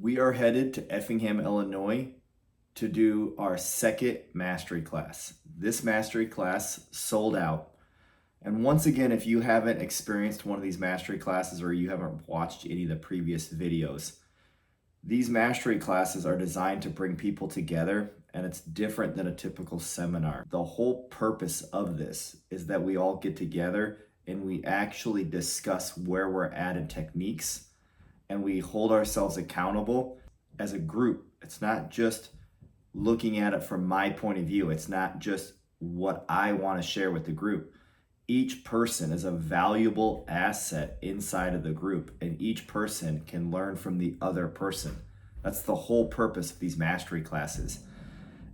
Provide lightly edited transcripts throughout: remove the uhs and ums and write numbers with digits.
We are headed to Effingham, Illinois to do our second mastery class. This mastery class sold out. And once again, if you haven't experienced one of these mastery classes or you haven't watched any of the previous videos, these mastery classes are designed to bring people together, and it's different than a typical seminar. The whole purpose of this is that we all get together and we actually discuss where we're at in techniques, and we hold ourselves accountable as a group. It's not just looking at it from my point of view. It's not just what I want to share with the group. Each person is a valuable asset inside of the group, and each person can learn from the other person. That's the whole purpose of these mastery classes.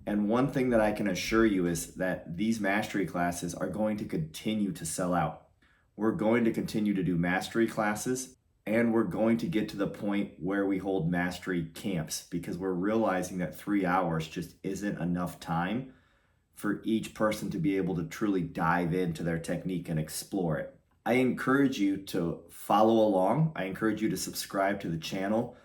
And one thing that I can assure you is that these mastery classes are going to continue to sell out. We're going to continue to do mastery classes, and we're going to get to the point where we hold mastery camps, because we're realizing that 3 hours just isn't enough time for each person to be able to truly dive into their technique and explore it. I encourage you to follow along. I encourage you to subscribe to the channel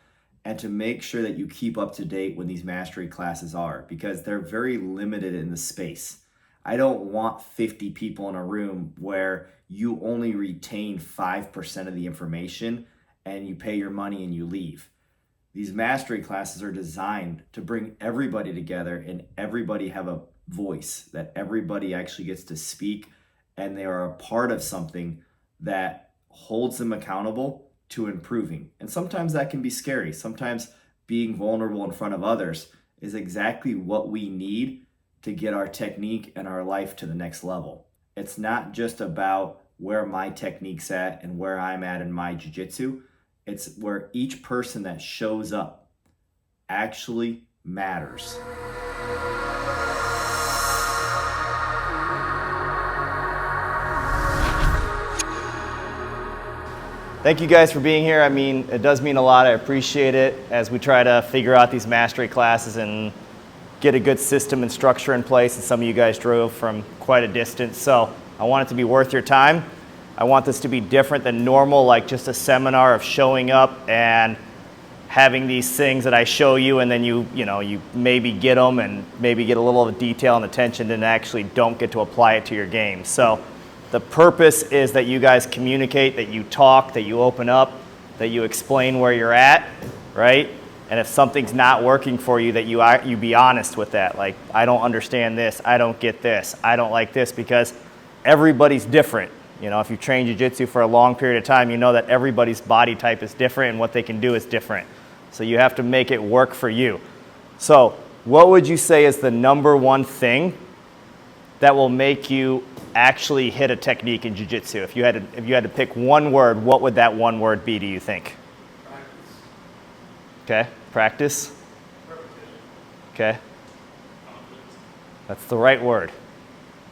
and to make sure that you keep up to date when these mastery classes are, because they're very limited in the space. I don't want 50 people in a room where you only retain 5% of the information and you pay your money and you leave. These mastery classes are designed to bring everybody together and everybody have a voice, that everybody actually gets to speak, and they are a part of something that holds them accountable to improving. And sometimes that can be scary. Sometimes being vulnerable in front of others is exactly what we need to get our technique and our life to the next level. It's not just about where my technique's at and where I'm at in my jiu-jitsu. It's where each person that shows up actually matters. Thank you guys for being here. I mean, it does mean a lot. I appreciate it as we try to figure out these mastery classes and get a good system and structure in place. And some of you guys drove from quite a distance. So I want it to be worth your time. I want this to be different than normal, like just a seminar of showing up and having these things that I show you, and then you maybe get them and maybe get a little of detail and attention and actually don't get to apply it to your game. So the purpose is that you guys communicate, that you talk, that you open up, that you explain where you're at, right? And if something's not working for you, that you be honest with that. Like, I don't understand this, I don't get this, I don't like this, because everybody's different. You know, if you train jiu-jitsu for a long period of time, you know that everybody's body type is different and what they can do is different. So you have to make it work for you. So what would you say is the number one thing that will make you actually hit a technique in jiu-jitsu? If you had to pick one word, what would that one word be, do you think? Practice. Okay, practice. Repetition. Okay, Confidence. that's the right word.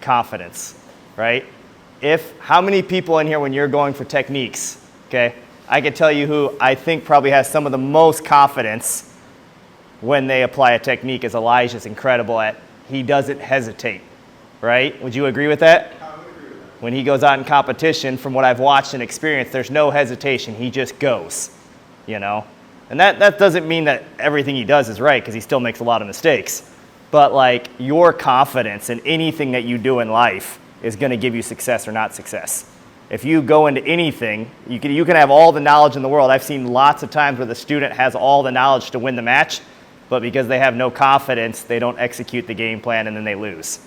Confidence, right? How many people in here, when you're going for techniques, okay, I can tell you who I think probably has some of the most confidence when they apply a technique is Elijah's incredible at, he doesn't hesitate, right? Would you agree with that? I would agree with that. When he goes out in competition, from what I've watched and experienced, there's no hesitation. He just goes, you know? And that doesn't mean that everything he does is right, because he still makes a lot of mistakes. But like, your confidence in anything that you do in life is going to give you success or not success. If you go into anything, you can have all the knowledge in the world. I've seen lots of times where the student has all the knowledge to win the match, but because they have no confidence, they don't execute the game plan and then they lose.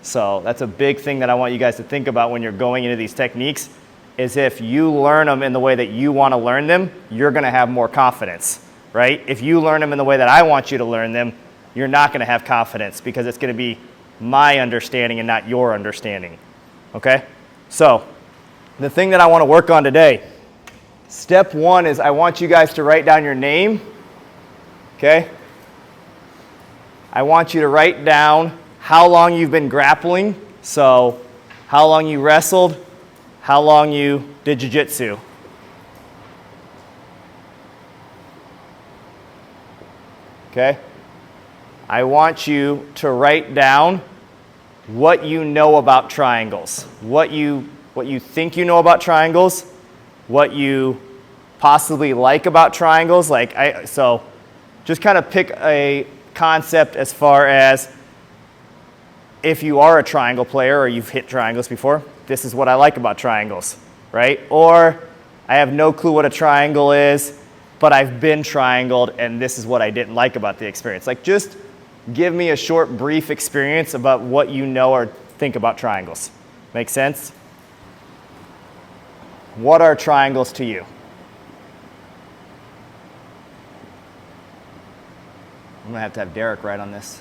So that's a big thing that I want you guys to think about when you're going into these techniques, is if you learn them in the way that you want to learn them, you're going to have more confidence, right? If you learn them in the way that I want you to learn them, you're not going to have confidence, because it's going to be my understanding and not your understanding, okay? So the thing that I want to work on today, step one is I want you guys to write down your name, okay? I want you to write down how long you've been grappling, so how long you wrestled, how long you did jiu-jitsu. Okay? I want you to write down what you know about triangles, what you think you know about triangles, what you possibly like about triangles. So just kind of pick a concept as far as if you are a triangle player or you've hit triangles before, this is what I like about triangles, right? Or I have no clue what a triangle is, but I've been triangled and this is what I didn't like about the experience. Like, just give me a short, brief experience about what you know or think about triangles. Make sense? What are triangles to you? I'm gonna have to have Derek write on this.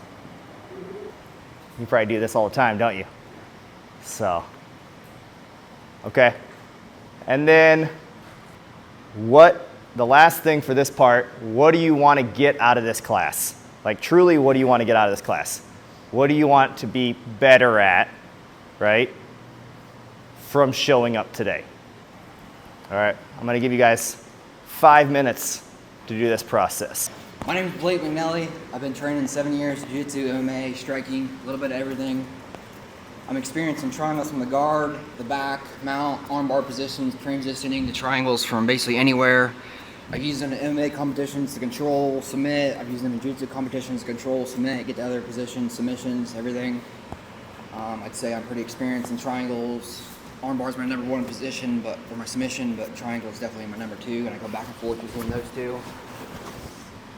You probably do this all the time, don't you? So, okay. And then the last thing for this part, what do you want to get out of this class? Like, truly, what do you want to get out of this class? What do you want to be better at, right, from showing up today? All right, I'm going to give you guys 5 minutes to do this process. My name is Blake McNally. I've been training 7 years, Jiu-Jitsu, MMA, striking, a little bit of everything. I'm experienced in triangles from the guard, the back, mount, armbar positions, transitioning to triangles from basically anywhere. I've used them in MMA competitions to control, submit. I've used them in Jiu-Jitsu competitions to control, submit, get to other positions, submissions, everything. I'd say I'm pretty experienced in triangles. Armbar is my number 1 position, but for my submission, but triangle is definitely my number 2, and I go back and forth between those two.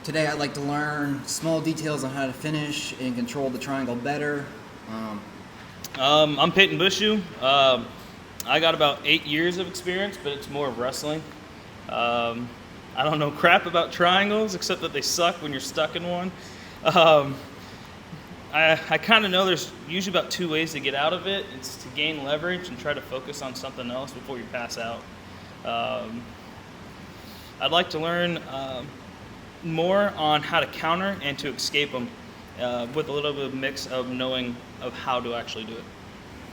Today I'd like to learn small details on how to finish and control the triangle better. I'm Peyton Bushu. I got about 8 years of experience, but it's more of wrestling. I don't know crap about triangles, except that they suck when you're stuck in one. I kind of know there's usually about 2 ways to get out of it. It's to gain leverage and try to focus on something else before you pass out. I'd like to learn more on how to counter and to escape them with a little bit of mix of knowing of how to actually do it.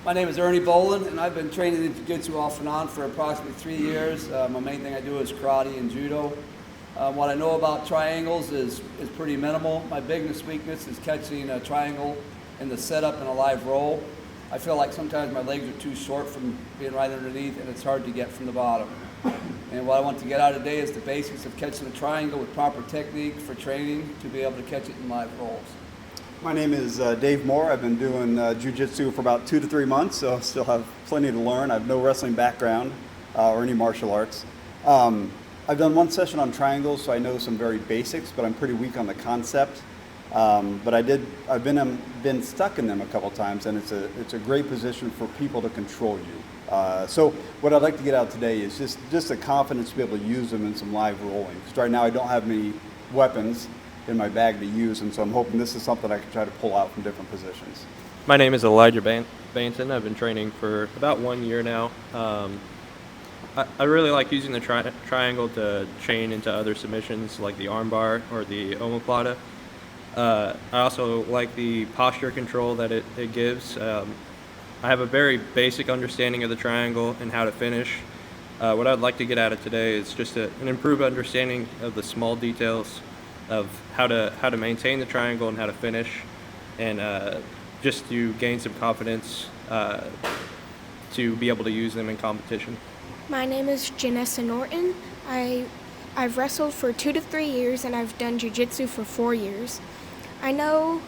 My name is Ernie Boland, and I've been training in Jiu-Jitsu off and on for approximately 3 years. My main thing I do is karate and judo. What I know about triangles is pretty minimal. My biggest weakness is catching a triangle in the setup and a live roll. I feel like sometimes my legs are too short from being right underneath, and it's hard to get from the bottom. And what I want to get out today is the basics of catching a triangle with proper technique for training to be able to catch it in live rolls. My name is Dave Moore. I've been doing Jiu-Jitsu for about 2 to 3 months, so I still have plenty to learn. I have no wrestling background or any martial arts. I've done 1 session on triangles, so I know some very basics, but I'm pretty weak on the concept. But I've been stuck in them a couple times, and it's a great position for people to control you. So what I'd like to get out today is just the confidence to be able to use them in some live rolling. Because right now I don't have many weapons in my bag to use, and so I'm hoping this is something I can try to pull out from different positions. My name is Elijah Banton. I've been training for about 1 year now. I really like using the triangle to chain into other submissions like the armbar or the omoplata. I also like the posture control that it gives. I have a very basic understanding of the triangle and how to finish. What I'd like to get out of today is just an improved understanding of the small details of how to maintain the triangle and how to finish, and just to gain some confidence to be able to use them in competition. My name is Janessa Norton. I've wrestled for 2 to 3 years, and I've done Jiu-Jitsu for 4 years. I know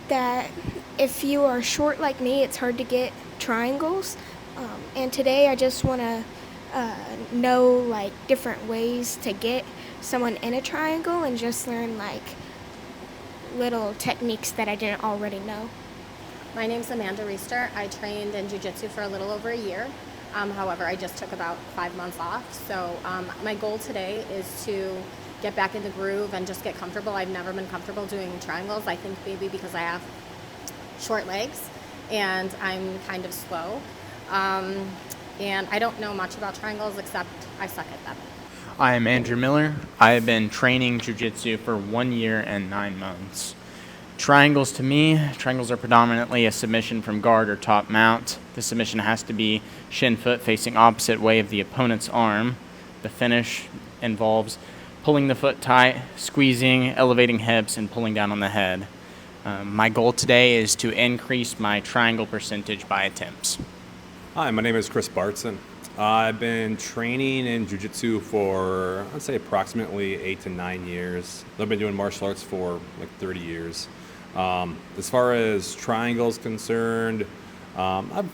that if you are short like me, it's hard to get triangles. And today I just want to know like different ways to get someone in a triangle and just learn like little techniques that I didn't already know. My name's Amanda Reister. I trained in Jiu-Jitsu for a little over a year. However, I just took about 5 months off. So my goal today is to get back in the groove and just get comfortable. I've never been comfortable doing triangles. I think maybe because I have short legs and I'm kind of slow. And I don't know much about triangles except I suck at them. I am Andrew Miller. I have been training Jiu-Jitsu for 1 year and 9 months. Triangles are predominantly a submission from guard or top mount. The submission has to be shin foot facing opposite way of the opponent's arm. The finish involves pulling the foot tight, squeezing, elevating hips, and pulling down on the head. My goal today is to increase my triangle percentage by attempts. Hi, my name is Chris Bartson. I've been training in Jiu-Jitsu for, I'd say, approximately 8 to 9 years. I've been doing martial arts for like 30 years. As far as triangles concerned, I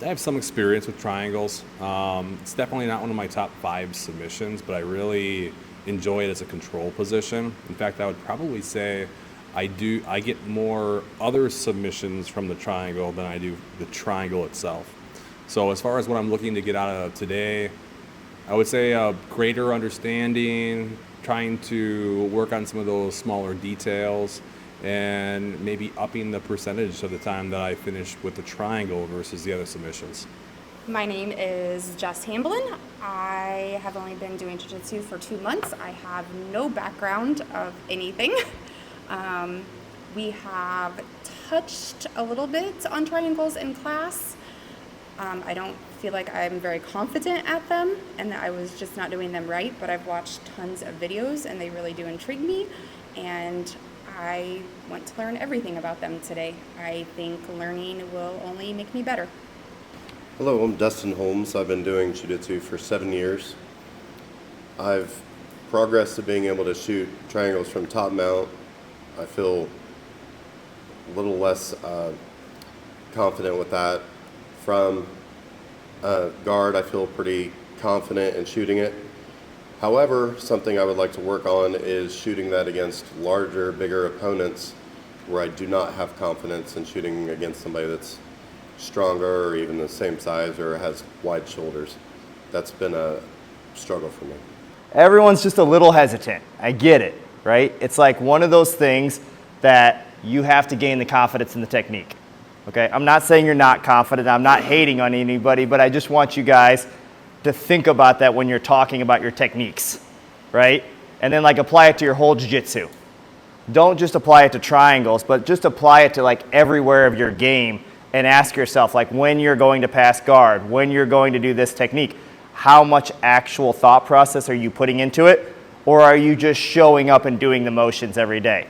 have some experience with triangles. It's definitely not one of my top 5 submissions, but I really enjoy it as a control position. In fact, I would probably say I get more other submissions from the triangle than I do the triangle itself. So as far as what I'm looking to get out of today, I would say a greater understanding, trying to work on some of those smaller details, and maybe upping the percentage of the time that I finish with the triangle versus the other submissions. My name is Jess Hamblin. I have only been doing jiu-jitsu for 2 months. I have no background of anything. We have touched a little bit on triangles in class. I don't feel like I'm very confident at them, and that I was just not doing them right, but I've watched tons of videos and they really do intrigue me, and I want to learn everything about them today. I think learning will only make me better. Hello, I'm Dustin Holmes. I've been doing Jiu-Jitsu for 7 years. I've progressed to being able to shoot triangles from top mount. I feel a little less confident with that. From guard, I feel pretty confident in shooting it. However, something I would like to work on is shooting that against larger, bigger opponents where I do not have confidence in shooting against somebody that's stronger or even the same size or has wide shoulders. That's been a struggle for me. Everyone's just a little hesitant. I get it, right? It's like one of those things that you have to gain the confidence in the technique. Okay, I'm not saying you're not confident. I'm not hating on anybody, but I just want you guys to think about that when you're talking about your techniques, right? And then like apply it to your whole jiu-jitsu. Don't just apply it to triangles, but just apply it to like everywhere of your game and ask yourself, like when you're going to pass guard, when you're going to do this technique, how much actual thought process are you putting into it? Or are you just showing up and doing the motions every day?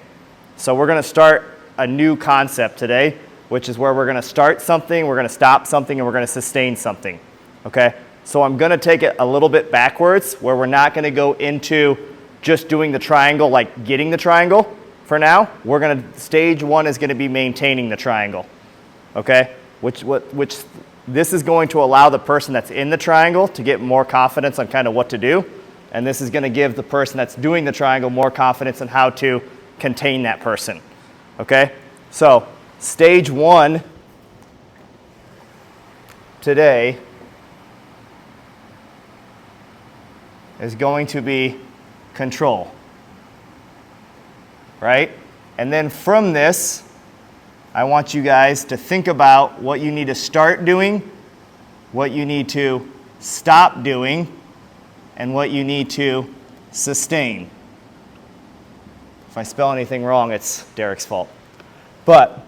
So we're gonna start a new concept today, which is where we're gonna start something, we're gonna stop something, and we're gonna sustain something, okay? So I'm gonna take it a little bit backwards, where we're not gonna go into just doing the triangle, like getting the triangle for now. Stage 1 is gonna be maintaining the triangle, okay? Which this is going to allow the person that's in the triangle to get more confidence on kind of what to do, and this is gonna give the person that's doing the triangle more confidence on how to contain that person, okay? So, stage 1 today is going to be control, right? And then from this, I want you guys to think about what you need to start doing, what you need to stop doing, and what you need to sustain. If I spell anything wrong, it's Derek's fault. But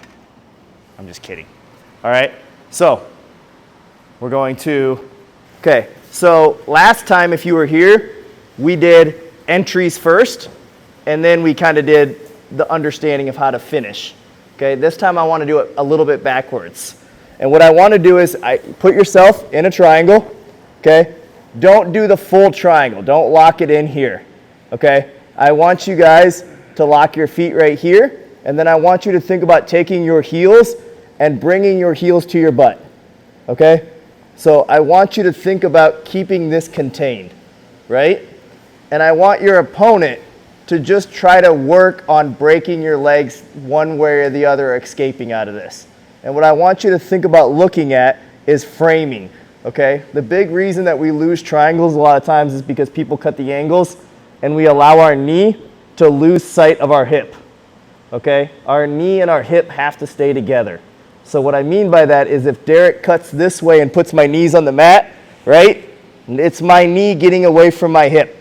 I'm just kidding. All right, so we're going to, okay, so last time if you were here, we did entries first, and then we kind of did the understanding of how to finish. Okay, this time I want to do it a little bit backwards. And what I want to do is put yourself in a triangle, okay? Don't do the full triangle. Don't lock it in here, okay? I want you guys to lock your feet right here, and then I want you to think about taking your heels and bringing your heels to your butt, okay? So I want you to think about keeping this contained, right? And I want your opponent to just try to work on breaking your legs one way or the other, or escaping out of this. And what I want you to think about looking at is framing, okay? The big reason that we lose triangles a lot of times is because people cut the angles and we allow our knee to lose sight of our hip, okay? Our knee and our hip have to stay together. So what I mean by that is if Derek cuts this way and puts my knees on the mat, right? It's my knee getting away from my hip,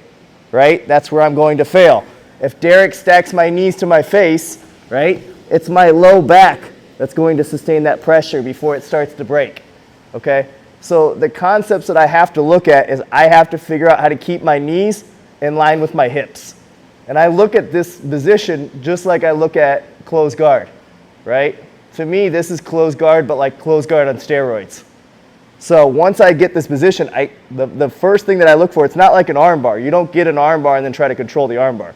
right? That's where I'm going to fail. If Derek stacks my knees to my face, right? It's my low back that's going to sustain that pressure before it starts to break, okay? So the concepts that I have to look at is I have to figure out how to keep my knees in line with my hips. And I look at this position just like I look at closed guard, right? To me, this is closed guard, but like closed guard on steroids, So once I get this position, the first thing that I look for, it's not like an arm bar. You don't get an arm bar and then try to control the arm bar.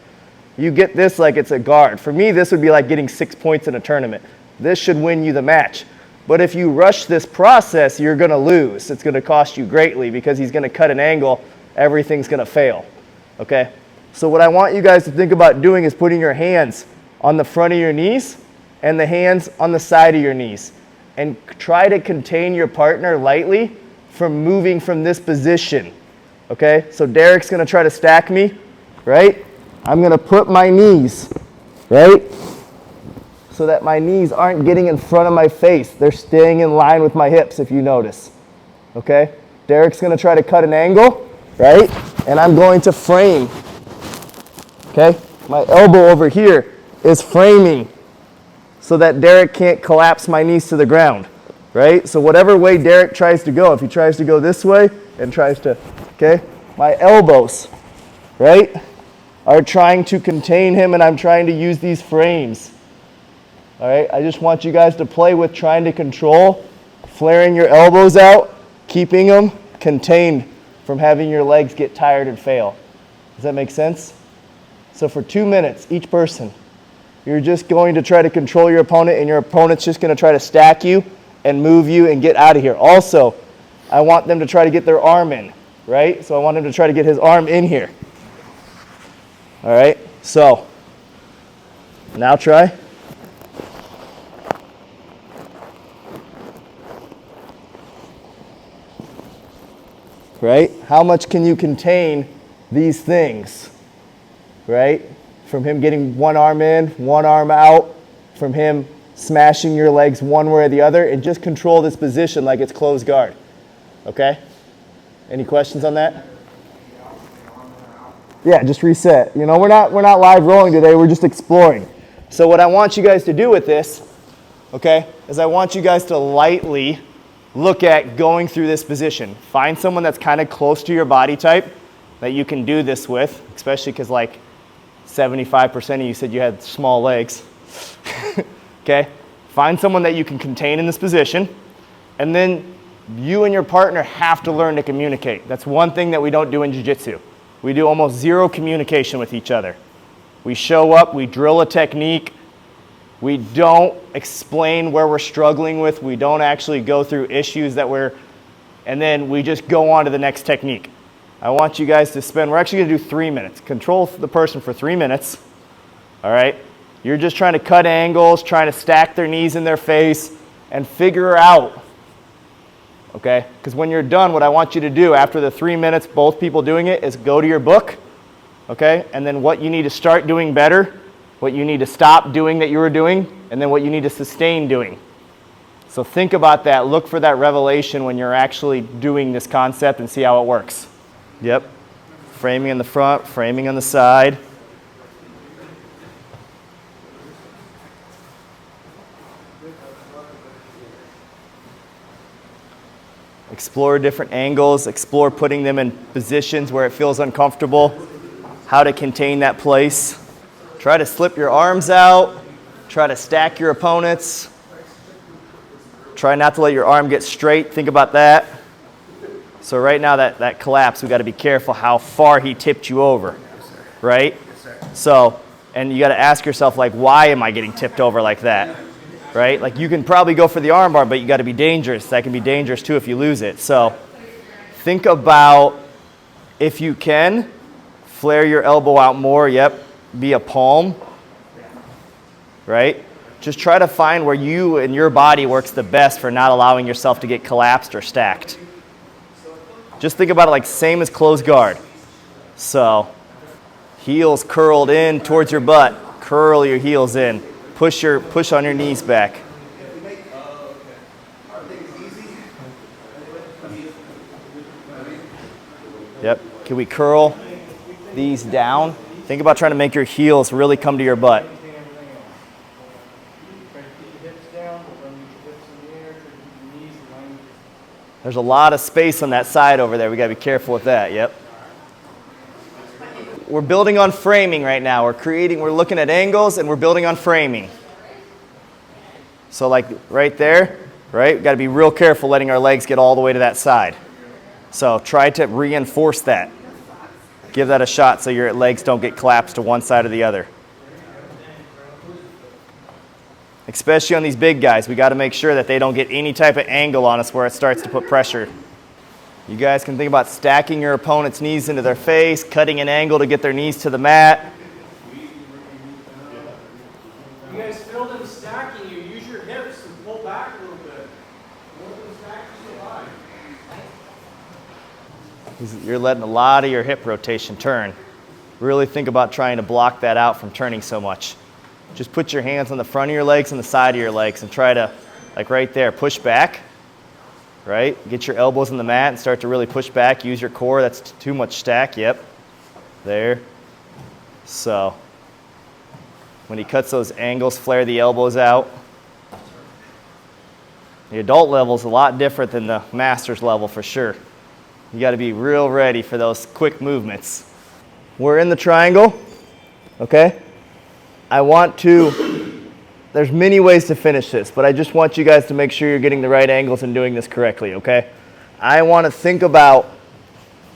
You get this like it's a guard. For me, this would be like getting 6 points in a tournament. This should win you the match. But if you rush this process, you're going to lose. It's going to cost you greatly because he's going to cut an angle. Everything's going to fail. Okay? So what I want you guys to think about doing is putting your hands on the front of your knees and the hands on the side of your knees. And try to contain your partner lightly from moving from this position. Okay? So Derek's going to try to stack me, right? I'm going to put my knees, right? So that my knees aren't getting in front of my face. They're staying in line with my hips, if you notice. Okay? Derek's going to try to cut an angle, right? And I'm going to frame. Okay? My elbow over here is framing so that Derek can't collapse my knees to the ground, right? So whatever way Derek tries to go, if he tries to go this way and tries to, okay? My elbows, right, are trying to contain him, and I'm trying to use these frames. All right, I just want you guys to play with trying to control, flaring your elbows out, keeping them contained from having your legs get tired and fail. Does that make sense? So for 2 minutes, each person, you're just going to try to control your opponent, and your opponent's just going to try to stack you and move you and get out of here. Also, I want them to try to get their arm in, right? So I want him to try to get his arm in here. All right, so now try. Right? How much can you contain these things? Right? From him getting one arm in, one arm out, from him smashing your legs one way or the other, and just control this position like it's closed guard. Okay? Any questions on that? Yeah, just reset. You know, we're not live rolling today, we're just exploring. So what I want you guys to do with this, okay, is I want you guys to lightly look at going through this position. Find someone that's kind of close to your body type that you can do this with, especially because like 75% of you said you had small legs. Okay? Find someone that you can contain in this position, and then you and your partner have to learn to communicate. That's one thing that we don't do in Jiu-Jitsu. We do almost zero communication with each other. We show up, we drill a technique, we don't explain where we're struggling with, we don't actually go through issues and then we just go on to the next technique. I want you guys to we're actually going to do 3 minutes. Control the person for 3 minutes, all right? You're just trying to cut angles, trying to stack their knees in their face, and figure out, okay? Because when you're done, what I want you to do after the 3 minutes, both people doing it, is go to your book, okay? And then what you need to start doing better, what you need to stop doing that you were doing, and then what you need to sustain doing. So think about that. Look for that revelation when you're actually doing this concept and see how it works. Yep. Framing in the front, framing on the side. Explore different angles, explore putting them in positions where it feels uncomfortable, how to contain that place. Try to slip your arms out, try to stack your opponents. Try not to let your arm get straight, think about that. So right now that collapse, we got to be careful how far he tipped you over, right? So, and you got to ask yourself, like, why am I getting tipped over like that, right? Like, you can probably go for the armbar, but you got to be dangerous. That can be dangerous too if you lose it. So think about, if you can, flare your elbow out more. Yep, be a palm, right? Just try to find where you and your body works the best for not allowing yourself to get collapsed or stacked. Just think about it like same as closed guard. So heels curled in towards your butt. Curl your heels in. Push on your knees back. Yep. Can we curl these down? Think about trying to make your heels really come to your butt. There's a lot of space on that side over there. We got to be careful with that. Yep. We're building on framing right now. We're looking at angles and we're building on framing. So like right there, right? We've got to be real careful letting our legs get all the way to that side. So try to reinforce that. Give that a shot so your legs don't get collapsed to one side or the other. Especially on these big guys, we got to make sure that they don't get any type of angle on us where it starts to put pressure. You guys can think about stacking your opponent's knees into their face, cutting an angle to get their knees to the mat. You guys feel them stacking you. Use your hips and pull back a little bit. Don't let them stack you so high. You're letting a lot of your hip rotation turn. Really think about trying to block that out from turning so much. Just put your hands on the front of your legs and the side of your legs and try to, like right there, push back, right? Get your elbows in the mat and start to really push back. Use your core. That's too much stack. Yep. There. So when he cuts those angles, flare the elbows out. The adult level is a lot different than the master's level for sure. You got to be real ready for those quick movements. We're in the triangle, okay? There's many ways to finish this, but I just want you guys to make sure you're getting the right angles and doing this correctly, okay? I want to think about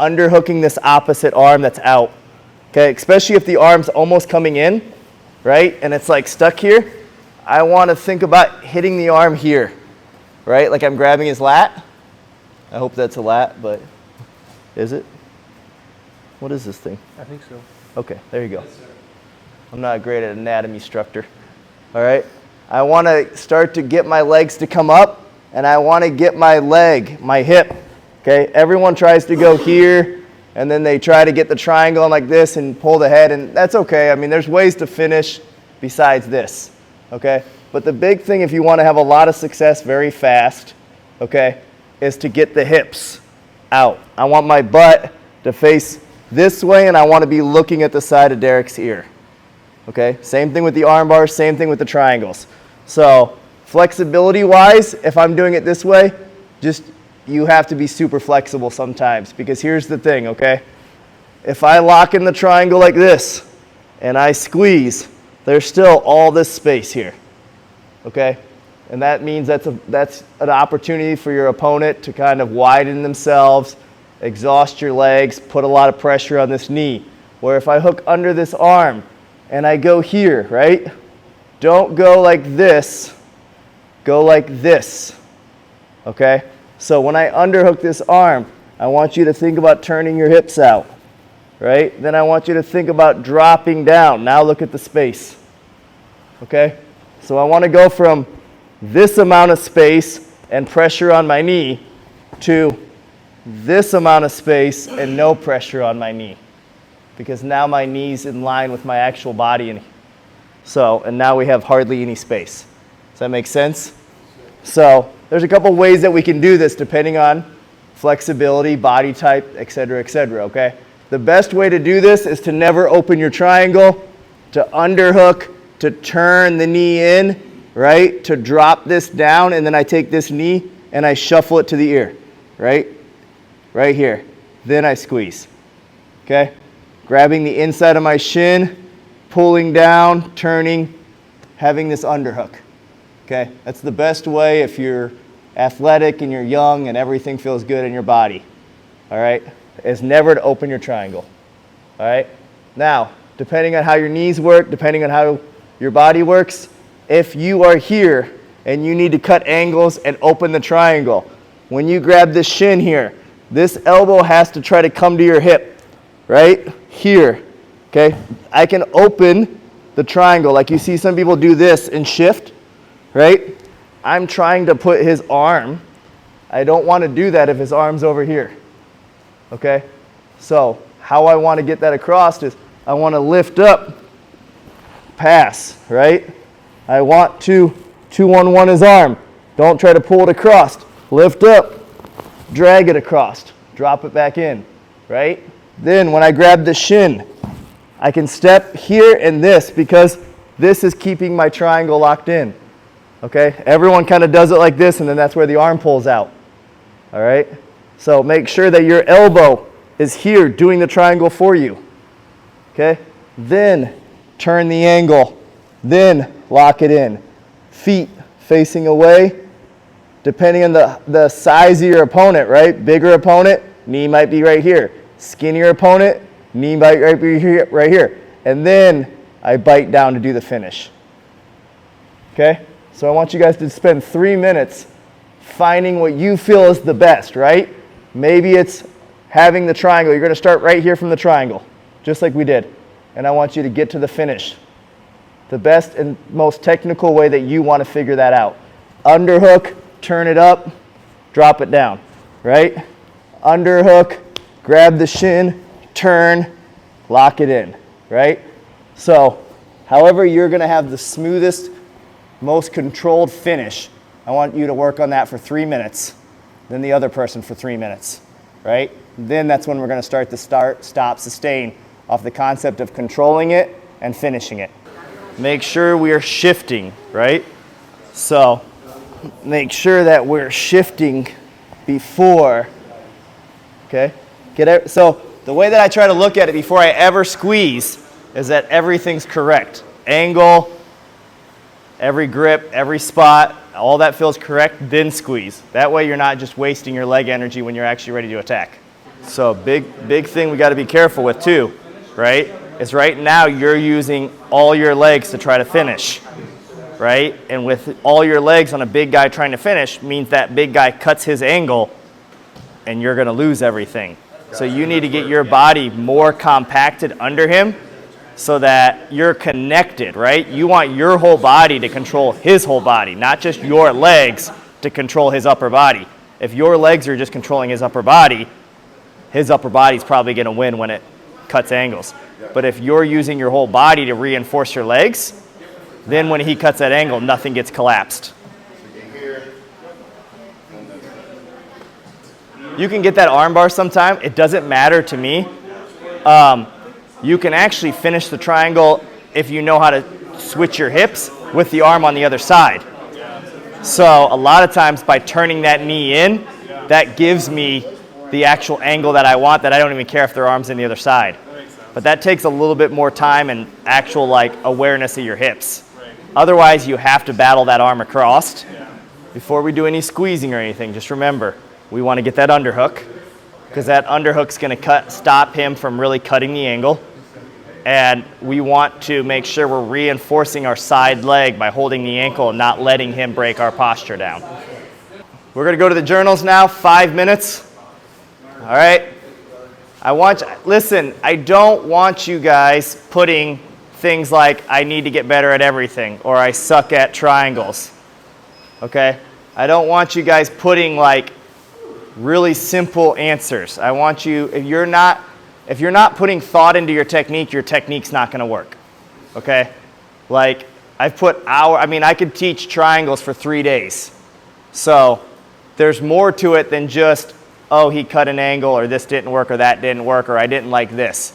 underhooking this opposite arm that's out, okay? Especially if the arm's almost coming in, right? And it's like stuck here. I want to think about hitting the arm here, right? Like I'm grabbing his lat. I hope that's a lat, but is it? What is this thing? I think so. Okay, there you go. Yes, I'm not a great anatomy instructor. All right? I want to start to get my legs to come up, and I want to get my leg, my hip. Okay? Everyone tries to go here, and then they try to get the triangle like this and pull the head, and that's okay. I mean, there's ways to finish besides this. Okay? But the big thing, if you want to have a lot of success very fast, okay, is to get the hips out. I want my butt to face this way, and I want to be looking at the side of Derek's ear. Okay, same thing with the arm bars, same thing with the triangles. So flexibility-wise, if I'm doing it this way, you have to be super flexible sometimes, because here's the thing, okay? If I lock in the triangle like this and I squeeze, there's still all this space here, okay? And that means that's an opportunity for your opponent to kind of widen themselves, exhaust your legs, put a lot of pressure on this knee. Where if I hook under this arm and I go here, right? Don't go like this, go like this, okay? So when I underhook this arm, I want you to think about turning your hips out, right? Then I want you to think about dropping down. Now look at the space, okay? So I want to go from this amount of space and pressure on my knee to this amount of space and no pressure on my knee, because now my knee's in line with my actual body, and now we have hardly any space. Does that make sense? So there's a couple ways that we can do this depending on flexibility, body type, et cetera, okay? The best way to do this is to never open your triangle, to underhook, to turn the knee in, right? To drop this down, and then I take this knee and I shuffle it to the ear, right? Right here. Then I squeeze, okay? Grabbing the inside of my shin, pulling down, turning, having this underhook, okay? That's the best way if you're athletic and you're young and everything feels good in your body, all right? Is never to open your triangle, all right? Now, depending on how your knees work, depending on how your body works, if you are here and you need to cut angles and open the triangle, when you grab this shin here, this elbow has to try to come to your hip, right? Here, okay? I can open the triangle. Like you see some people do this and shift, right? I'm trying to put his arm. I don't want to do that if his arm's over here, okay? So how I want to get that across is I want to lift up, pass, right? I want to 2-1-1 his arm. Don't try to pull it across. Lift up, drag it across, drop it back in, right? Then when I grab the shin, I can step here and this, because this is keeping my triangle locked in, okay? Everyone kind of does it like this, and then that's where the arm pulls out, all right? So make sure that your elbow is here doing the triangle for you, okay? Then turn the angle, then lock it in. Feet facing away, depending on the size of your opponent, right? Bigger opponent, knee might be right here. Skinnier opponent, knee might be right here. And then I bite down to do the finish. Okay? So I want you guys to spend 3 minutes finding what you feel is the best, right? Maybe it's having the triangle. You're going to start right here from the triangle, just like we did. And I want you to get to the finish. The best and most technical way that you want to figure that out. Underhook, turn it up, drop it down, right? Underhook, grab the shin, turn, lock it in, right? So, however you're going to have the smoothest, most controlled finish, I want you to work on that for 3 minutes, then the other person for 3 minutes, right? Then that's when we're going to start the start, stop, sustain off the concept of controlling it and finishing it. Make sure we are shifting, right? So make sure that we're shifting before, okay? So the way that I try to look at it before I ever squeeze is that everything's correct. Angle, every grip, every spot, all that feels correct, then squeeze. That way you're not just wasting your leg energy when you're actually ready to attack. So big thing we got to be careful with too, right? Is right now you're using all your legs to try to finish, right? And with all your legs on a big guy trying to finish means that big guy cuts his angle and you're going to lose everything. So you need to get your body more compacted under him so that you're connected, right? You want your whole body to control his whole body, not just your legs to control his upper body. If your legs are just controlling his upper body's probably going to win when it cuts angles. But if you're using your whole body to reinforce your legs, then when he cuts that angle, nothing gets collapsed. You can get that arm bar sometime. It doesn't matter to me. You can actually finish the triangle if you know how to switch your hips with the arm on the other side. So a lot of times by turning that knee in, that gives me the actual angle that I want, that I don't even care if their arm's on the other side. But that takes a little bit more time and actual awareness of your hips. Otherwise, you have to battle that arm across. Before we do any squeezing or anything, just remember, we want to get that underhook, because that underhook's going to stop him from really cutting the angle. And we want to make sure we're reinforcing our side leg by holding the ankle and not letting him break our posture down. We're going to go to the journals now, 5 minutes. All right? Listen, I don't want you guys putting things like, I need to get better at everything, or I suck at triangles. Okay? I don't want you guys putting really simple answers. I want you, if you're not putting thought into your technique's not going to work. Okay? I could teach triangles for 3 days. So there's more to it than just, oh, he cut an angle, or this didn't work, or that didn't work, or I didn't like this.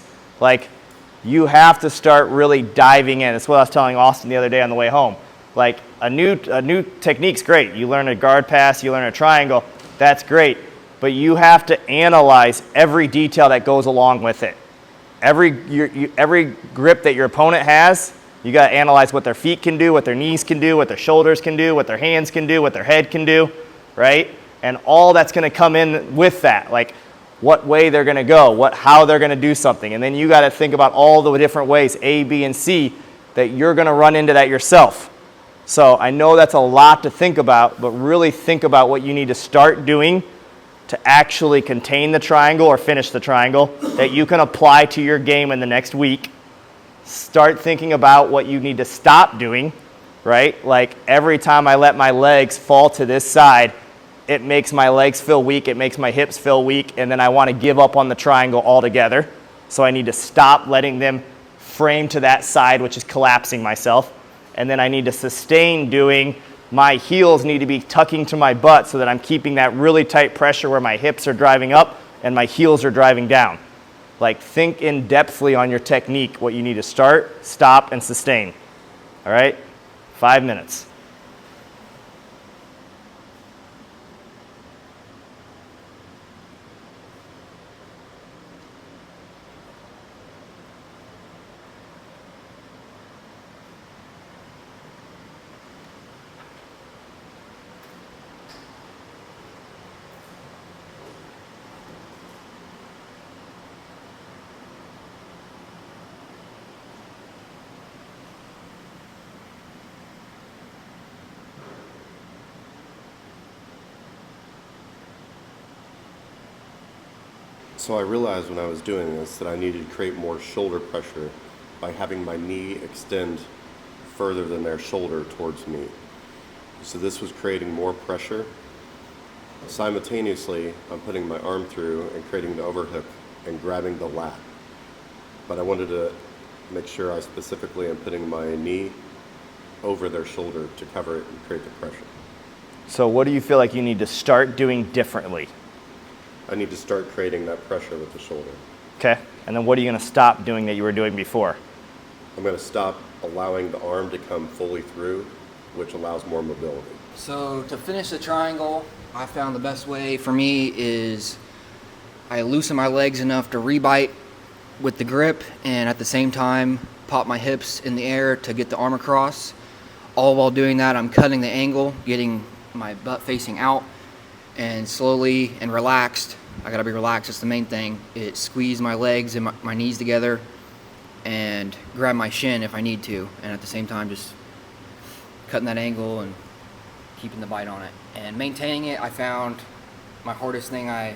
You have to start really diving in. That's what I was telling Austin the other day on the way home. A new technique's great. You learn a guard pass, you learn a triangle, that's great. But you have to analyze every detail that goes along with it. Every grip that your opponent has, you got to analyze what their feet can do, what their knees can do, what their shoulders can do, what their hands can do, what their head can do, right? And all that's going to come in with that, what way they're going to go, how they're going to do something. And then you got to think about all the different ways, A, B, and C, that you're going to run into that yourself. So I know that's a lot to think about, but really think about what you need to start doing to actually contain the triangle or finish the triangle that you can apply to your game in the next week. Start thinking about what you need to stop doing, right? Every time I let my legs fall to this side, it makes my legs feel weak, it makes my hips feel weak, and then I want to give up on the triangle altogether. So I need to stop letting them frame to that side, which is collapsing myself. And then I need to sustain doing, my heels need to be tucking to my butt so that I'm keeping that really tight pressure where my hips are driving up and my heels are driving down. Think in-depthly on your technique, what you need to start, stop, and sustain. All right? 5 minutes. So I realized when I was doing this that I needed to create more shoulder pressure by having my knee extend further than their shoulder towards me. So this was creating more pressure. Simultaneously, I'm putting my arm through and creating the overhook and grabbing the lat. But I wanted to make sure I specifically am putting my knee over their shoulder to cover it and create the pressure. So what do you feel like you need to start doing differently? I need to start creating that pressure with the shoulder. Okay. And then what are you going to stop doing that you were doing before? I'm going to stop allowing the arm to come fully through, which allows more mobility. So to finish the triangle, I found the best way for me is I loosen my legs enough to rebite with the grip and at the same time pop my hips in the air to get the arm across. All while doing that, I'm cutting the angle, getting my butt facing out, and slowly and relaxed. I gotta be relaxed, that's the main thing. It squeeze my legs and my knees together and grab my shin if I need to, and at the same time just cutting that angle and keeping the bite on it. And maintaining it, I found the hardest thing I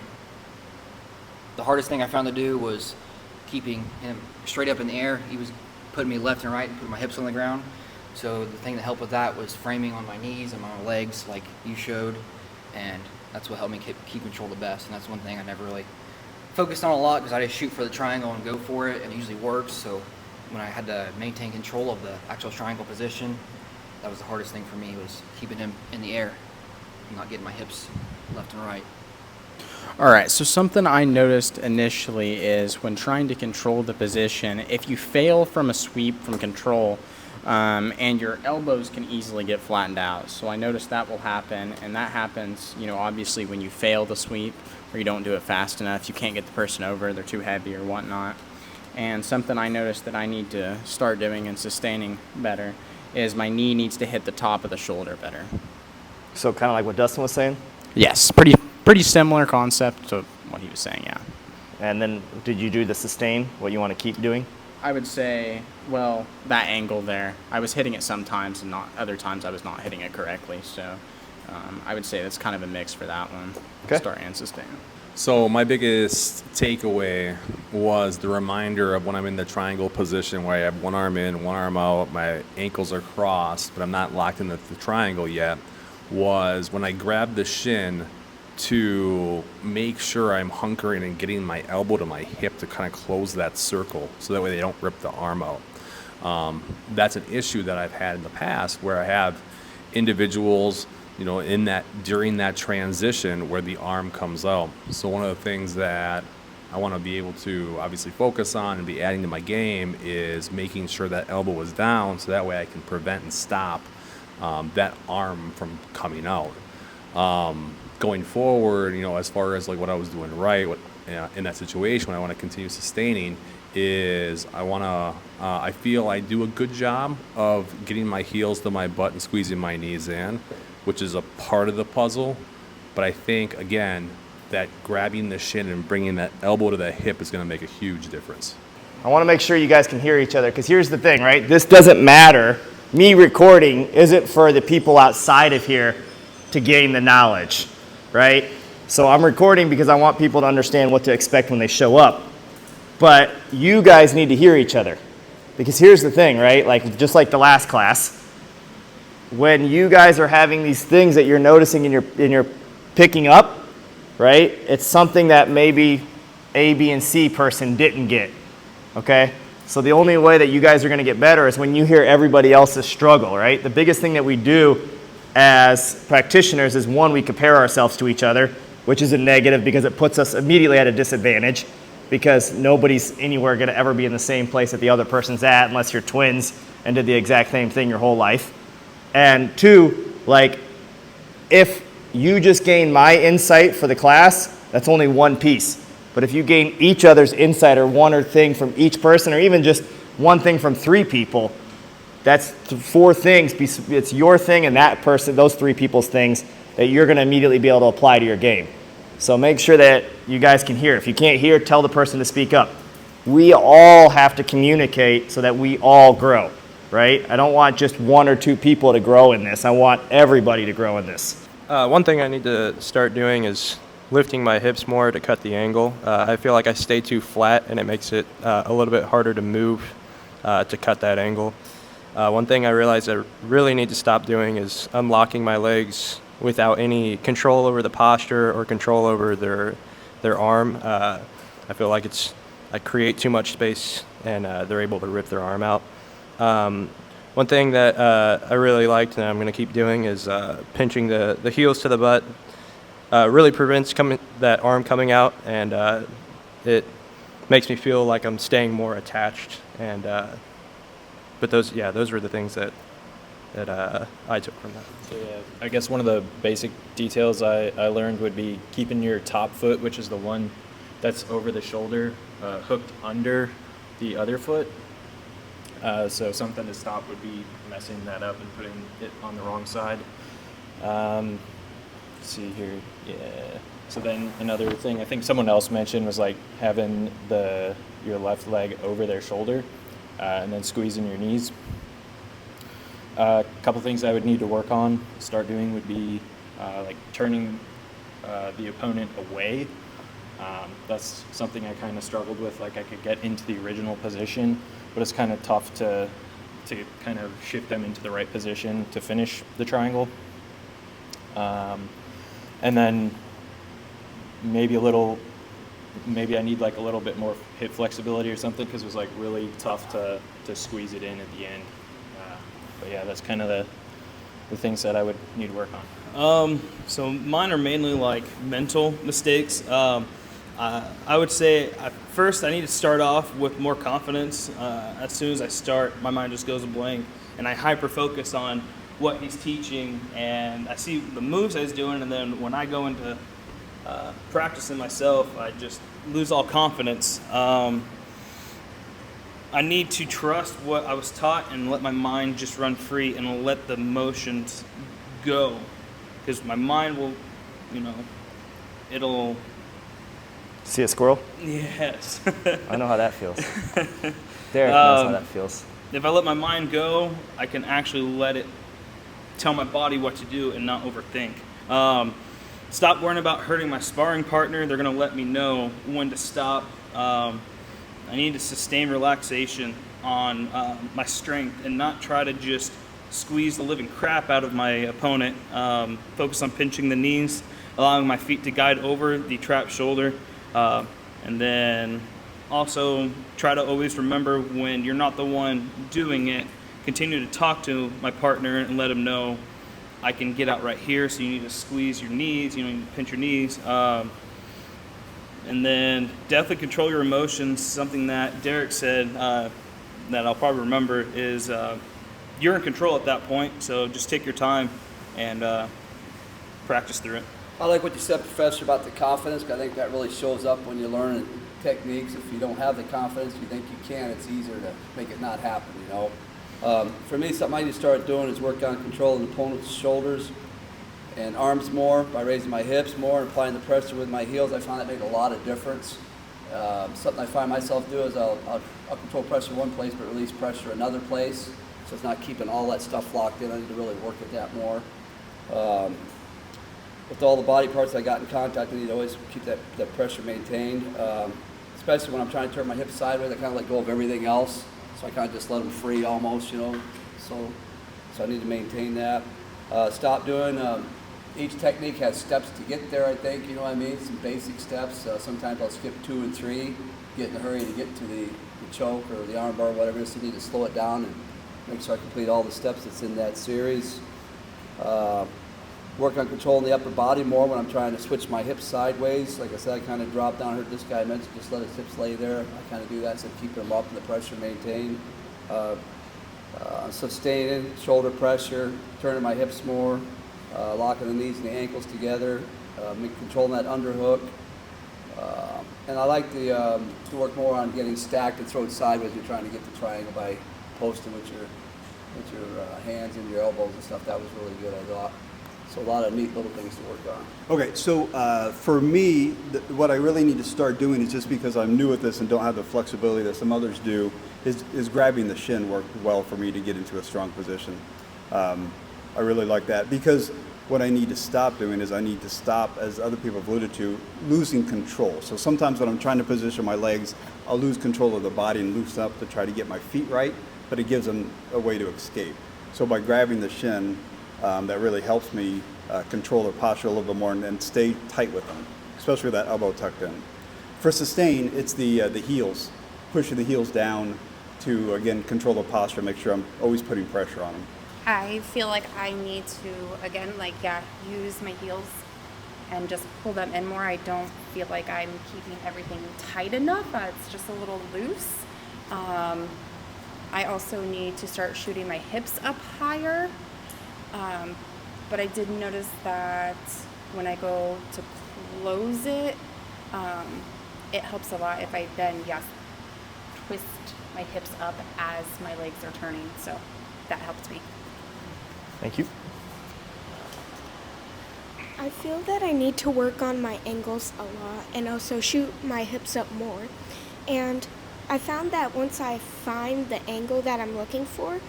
found to do was keeping him straight up in the air. He was putting me left and right and putting my hips on the ground. So the thing that helped with that was framing on my knees and my legs like you showed, and that's what helped me keep control the best. And that's one thing I never really focused on a lot because I just shoot for the triangle and go for it, and it usually works. So when I had to maintain control of the actual triangle position, that was the hardest thing for me, was keeping him in the air and not getting my hips left and right. All right, so something I noticed initially is when trying to control the position, if you fail from a sweep from control, and your elbows can easily get flattened out. So I noticed that will happen, and that happens, obviously when you fail the sweep or you don't do it fast enough, you can't get the person over, they're too heavy or whatnot. And something I noticed that I need to start doing and sustaining better is my knee needs to hit the top of the shoulder better. So kind of like what Dustin was saying? Yes, pretty similar concept to what he was saying, yeah. And then did you do the sustain, what you want to keep doing? I would say, well, that angle there, I was hitting it sometimes and not other times I was not hitting it correctly. So I would say that's kind of a mix for that one, start and sustain. So my biggest takeaway was the reminder of when I'm in the triangle position where I have one arm in, one arm out, my ankles are crossed, but I'm not locked in the triangle yet, was when I grab the shin to make sure I'm hunkering and getting my elbow to my hip to kind of close that circle so that way they don't rip the arm out. That's an issue that I've had in the past where I have individuals, during that transition where the arm comes out. So one of the things that I want to be able to obviously focus on and be adding to my game is making sure that elbow is down so that way I can prevent and stop that arm from coming out. Going forward, as far as like what I was doing right in that situation, what I want to continue sustaining is I feel I do a good job of getting my heels to my butt and squeezing my knees in, which is a part of the puzzle. But I think, again, that grabbing the shin and bringing that elbow to the hip is going to make a huge difference. I want to make sure you guys can hear each other, because here's the thing, right? This doesn't matter. Me recording isn't for the people outside of here to gain the knowledge, right? So I'm recording because I want people to understand what to expect when they show up. But you guys need to hear each other. Because here's the thing, right? Like, just like the last class, when you guys are having these things that you're noticing and you're picking up, right? It's something that maybe A, B, and C person didn't get, okay? So the only way that you guys are going to get better is when you hear everybody else's struggle, right? The biggest thing that we do as practitioners is, one, we compare ourselves to each other, which is a negative because it puts us immediately at a disadvantage, because nobody's anywhere going to ever be in the same place that the other person's at unless you're twins and did the exact same thing your whole life. And two, like, if you just gain my insight for the class, that's only one piece. But if you gain each other's insight or one or thing from each person, or even just one thing from three people, that's four things. It's your thing and that person, those three people's things that you're going to immediately be able to apply to your game. So make sure that you guys can hear. If you can't hear, tell the person to speak up. We all have to communicate so that we all grow, right? I don't want just one or two people to grow in this. I want everybody to grow in this. One thing I need to start doing is lifting my hips more to cut the angle. I feel like I stay too flat, and it makes it a little bit harder to move to cut that angle. One thing I realized I really need to stop doing is unlocking my legs without any control over the posture or control over their arm. I feel like I create too much space, and they're able to rip their arm out. One thing that I really liked and I'm going to keep doing is pinching the heels to the butt. Really prevents that arm coming out, and it makes me feel like I'm staying more attached. And but those were the things that I took from that. So yeah, I guess one of the basic details I learned would be keeping your top foot, which is the one that's over the shoulder, hooked under the other foot. So something to stop would be messing that up and putting it on the wrong side. Let's see here, yeah. So then another thing I think someone else mentioned was like having your left leg over their shoulder and then squeezing your knees. A couple things I would need to work on, start doing would be like turning the opponent away. That's something I kind of struggled with. Like I could get into the original position, but it's kind of tough to kind of shift them into the right position to finish the triangle. And then maybe I need like a little bit more hip flexibility or something, because it was like really tough to squeeze it in at the end. But yeah, that's kind of the things that I would need to work on. So mine are mainly like mental mistakes. I would say first I need to start off with more confidence. As soon as I start, my mind just goes blank, and I hyper focus on what he's teaching, and I see the moves I was doing, and then when I go into practicing myself, I just lose all confidence. I need to trust what I was taught and let my mind just run free and let the motions go, because my mind will, it'll... See a squirrel? Yes. I know how that feels. Derek knows how that feels. If I let my mind go, I can actually let it tell my body what to do and not overthink. Stop worrying about hurting my sparring partner. They're going to let me know when to stop. I need to sustain relaxation on my strength and not try to just squeeze the living crap out of my opponent. Focus on pinching the knees, allowing my feet to guide over the trapped shoulder. And then also try to always remember when you're not the one doing it, continue to talk to my partner and let him know I can get out right here, so you need to squeeze your knees, you need to pinch your knees. And then definitely control your emotions. Something that Derek said that I'll probably remember is you're in control at that point, so just take your time and practice through it. I like what you said, Professor, about the confidence, 'cause I think that really shows up when you're learning techniques. If you don't have the confidence you think you can, it's easier to make it not happen, For me, something I need to start doing is work on controlling the opponent's shoulders and arms more by raising my hips more and applying the pressure with my heels. I find that make a lot of difference. Something I find myself do is I'll control pressure in one place but release pressure another place, so it's not keeping all that stuff locked in. I need to really work at that more. With all the body parts I got in contact, I need to always keep that pressure maintained, especially when I'm trying to turn my hips sideways. I kind of let go of everything else, so I kind of just let them free almost, so I need to maintain that. Stop doing, each technique has steps to get there, I think, some basic steps. Sometimes I'll skip 2 and 3, get in a hurry to get to the choke or the arm bar, whatever it is, so I need to slow it down and make sure I complete all the steps that's in that series. Work on controlling the upper body more when I'm trying to switch my hips sideways. Like I said, I kind of drop down. I heard this guy mention just let his hips lay there. I kind of do that instead of keeping them up and the pressure maintained. Sustaining shoulder pressure, turning my hips more, locking the knees and the ankles together, controlling that underhook. And I like to work more on getting stacked and thrown sideways. You're trying to get the triangle by posting with your hands and your elbows and stuff. That was really good, I thought. So a lot of neat little things to work on. Okay, so for me, what I really need to start doing is, just because I'm new at this and don't have the flexibility that some others do, is grabbing the shin worked well for me to get into a strong position. I really like that, because what I need to stop doing is I need to stop, as other people have alluded to, losing control. So sometimes when I'm trying to position my legs, I'll lose control of the body and loosen up to try to get my feet right, but it gives them a way to escape. So by grabbing the shin, that really helps me control their posture a little bit more and stay tight with them, especially with that elbow tucked in. For sustain, it's the heels, pushing the heels down to, again, control the posture, make sure I'm always putting pressure on them. I feel like I need to, again, use my heels and just pull them in more. I don't feel like I'm keeping everything tight enough. It's just a little loose. I also need to start shooting my hips up higher. But I did notice that when I go to close it, it helps a lot if I then, twist my hips up as my legs are turning. So that helped me. Thank you. I feel that I need to work on my angles a lot and also shoot my hips up more. And I found that once I find the angle that I'm looking for,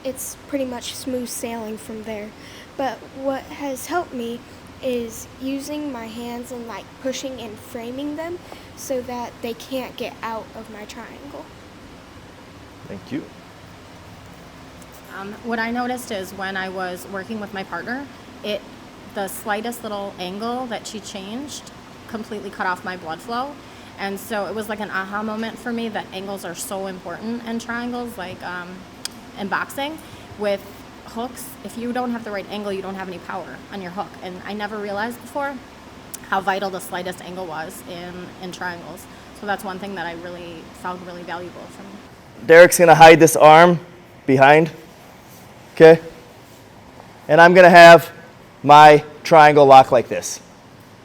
it's pretty much smooth sailing from there. But what has helped me is using my hands and pushing and framing them so that they can't get out of my triangle. Thank you. What I noticed is when I was working with my partner, the slightest little angle that she changed completely cut off my blood flow. And so it was like an aha moment for me that angles are so important in triangles, in boxing. With hooks, if you don't have the right angle, you don't have any power on your hook. And I never realized before how vital the slightest angle was in triangles. So that's one thing that I really found really valuable from Derek's gonna hide this arm behind, okay? And I'm gonna have my triangle lock like this.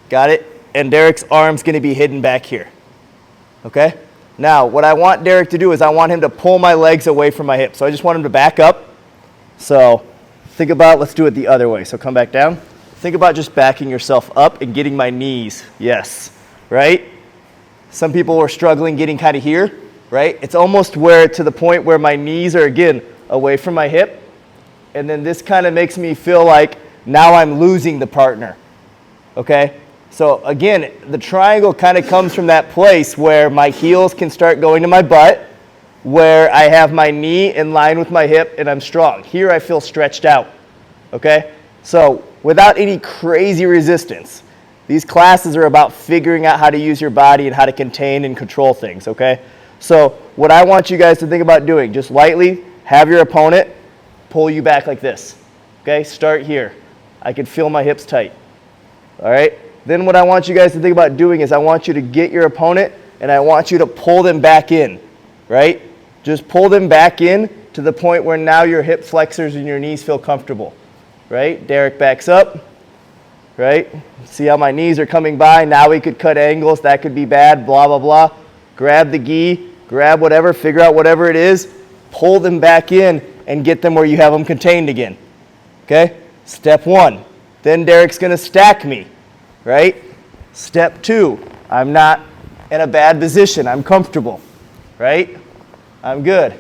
Got it? And Derek's arm's gonna be hidden back here, okay? Now, what I want Derek to do is I want him to pull my legs away from my hips. So I just want him to back up. So think about, let's do it the other way. So come back down. Think about just backing yourself up and getting my knees, yes, right? Some people were struggling getting kind of here, right? It's almost to the point where my knees are, again, away from my hip. And then this kind of makes me feel like now I'm losing the partner, okay? So again, the triangle kind of comes from that place where my heels can start going to my butt, where I have my knee in line with my hip and I'm strong. Here I feel stretched out, okay? So without any crazy resistance, these classes are about figuring out how to use your body and how to contain and control things, okay? So what I want you guys to think about doing, just lightly have your opponent pull you back like this, okay? Start here. I can feel my hips tight, all right? Then what I want you guys to think about doing is I want you to get your opponent and I want you to pull them back in, right? Just pull them back in to the point where now your hip flexors and your knees feel comfortable, right? Derek backs up, right? See how my knees are coming by? Now we could cut angles. That could be bad, blah, blah, blah. Grab the gi, grab whatever, figure out whatever it is, pull them back in and get them where you have them contained again, okay? Step one. Then Derek's going to stack me, right? Step two, I'm not in a bad position. I'm comfortable, right? I'm good.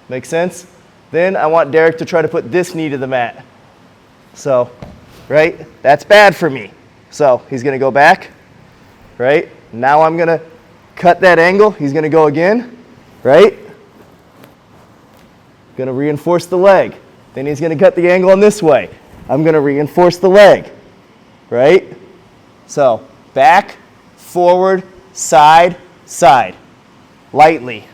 Make sense? Then I want Derek to try to put this knee to the mat. So, right? That's bad for me. So he's going to go back, right? Now I'm going to cut that angle. He's going to go again, right? Going to reinforce the leg. Then he's going to cut the angle on this way. I'm going to reinforce the leg, right? So back, forward, side, side, lightly,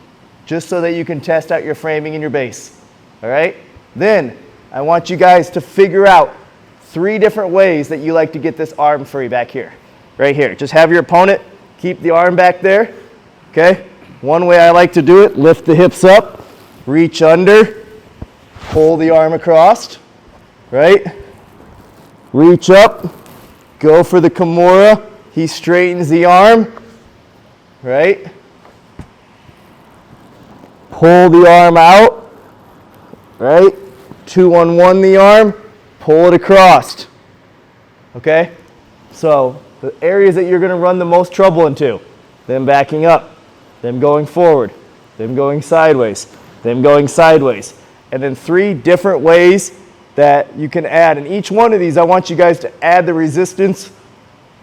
just so that you can test out your framing and your base, all right? Then I want you guys to figure out 3 different ways that you like to get this arm free back here, right here. Just have your opponent keep the arm back there, okay? One way I like to do it, lift the hips up, reach under, pull the arm across, right? Reach up, go for the Kimura. He straightens the arm, right? Pull the arm out, right? 2-on-1 the arm, pull it across, okay? So the areas that you're going to run the most trouble into, them backing up, them going forward, them going sideways, them going sideways. And then 3 different ways that you can add. And each one of these, I want you guys to add the resistance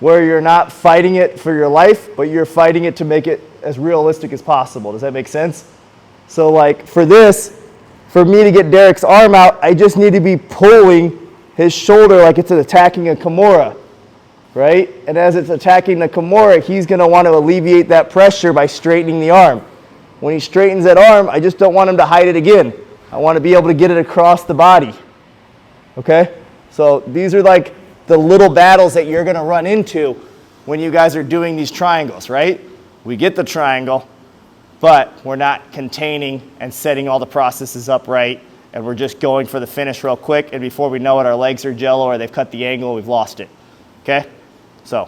where you're not fighting it for your life, but you're fighting it to make it as realistic as possible. Does that make sense? So like for this, for me to get Derek's arm out, I just need to be pulling his shoulder like it's attacking a Kimura, right? And as it's attacking the Kimura, he's gonna want to alleviate that pressure by straightening the arm. When he straightens that arm, I just don't want him to hide it again. I want to be able to get it across the body, okay? So these are like the little battles that you're gonna run into when you guys are doing these triangles, right? We get the triangle, but we're not containing and setting all the processes up right, and we're just going for the finish real quick, and before we know it, our legs are jello or they've cut the angle, we've lost it, okay? So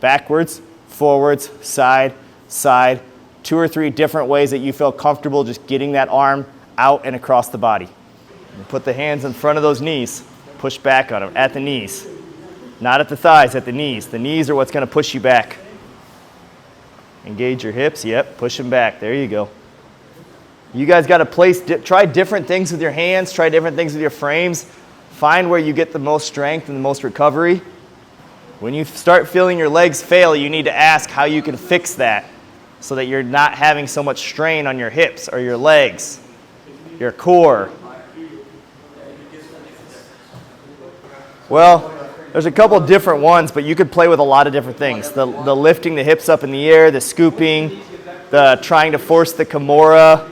backwards, forwards, side, side, 2 or 3 different ways that you feel comfortable just getting that arm out and across the body. And put the hands in front of those knees, push back on them at the knees, not at the thighs, at the knees. The knees are what's gonna push you back. Engage your hips, yep, push them back, there you go. You guys gotta try different things with your hands, try different things with your frames, find where you get the most strength and the most recovery. When you start feeling your legs fail, you need to ask how you can fix that so that you're not having so much strain on your hips or your legs, your core. Well, there's a couple different ones, but you could play with a lot of different things. The lifting the hips up in the air, the scooping, the trying to force the Kimura.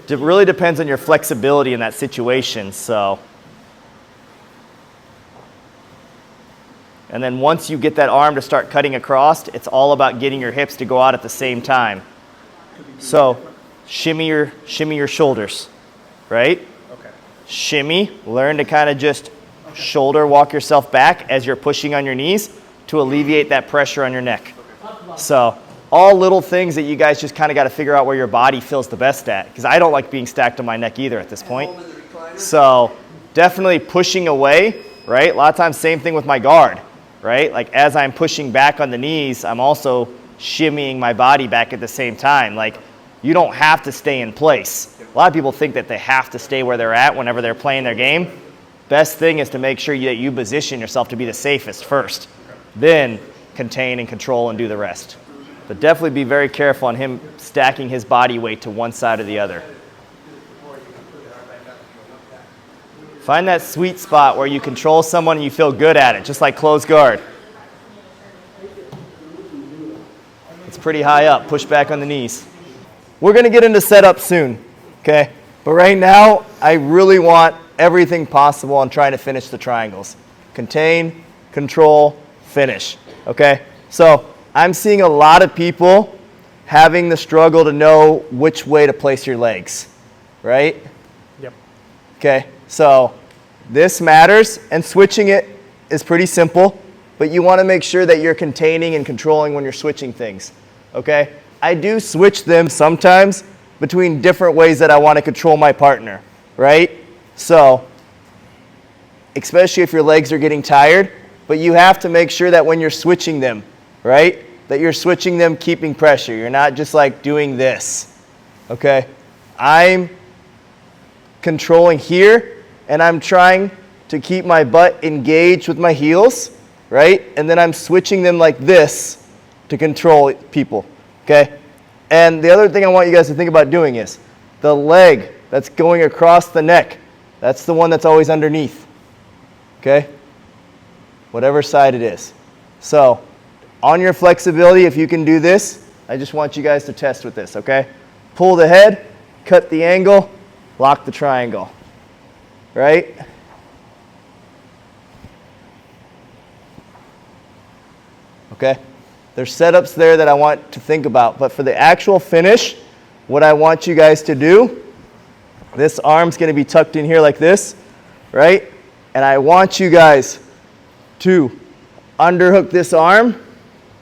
It really depends on your flexibility in that situation, so. And then once you get that arm to start cutting across, it's all about getting your hips to go out at the same time. So shimmy your shoulders, right? Okay. Shimmy, learn to kind of just shoulder walk yourself back as you're pushing on your knees to alleviate that pressure on your neck. So all little things that you guys just kind of got to figure out where your body feels the best at, because I don't like being stacked on my neck either at this point. So definitely pushing away, right? A lot of times same thing with my guard, right? Like as I'm pushing back on the knees, I'm also shimmying my body back at the same time. Like you don't have to stay in place. A lot of people think that they have to stay where they're at whenever they're playing their game. Best thing is to make sure that you position yourself to be the safest first, then contain and control and do the rest. But definitely be very careful on him stacking his body weight to one side or the other. Find that sweet spot where you control someone and you feel good at it, just like closed guard. It's pretty high up, push back on the knees. We're gonna get into setup soon, okay? But right now, I really want everything possible on trying to finish the triangles. Contain, control, finish, okay? So I'm seeing a lot of people having the struggle to know which way to place your legs, right? Yep. Okay, so this matters, and switching it is pretty simple, but you want to make sure that you're containing and controlling when you're switching things, okay? I do switch them sometimes between different ways that I want to control my partner, right? So, especially if your legs are getting tired, but you have to make sure that when you're switching them, right, that you're switching them keeping pressure. You're not just like doing this, okay? I'm controlling here, and I'm trying to keep my butt engaged with my heels, right? And then I'm switching them like this to control people, okay? And the other thing I want you guys to think about doing is the leg that's going across the neck, that's the one that's always underneath, okay? Whatever side it is. So on your flexibility, if you can do this, I just want you guys to test with this, okay? Pull the head, cut the angle, lock the triangle, right? Okay? There's setups there that I want to think about, but for the actual finish, what I want you guys to do, this arm's gonna be tucked in here like this, right? And I want you guys to underhook this arm,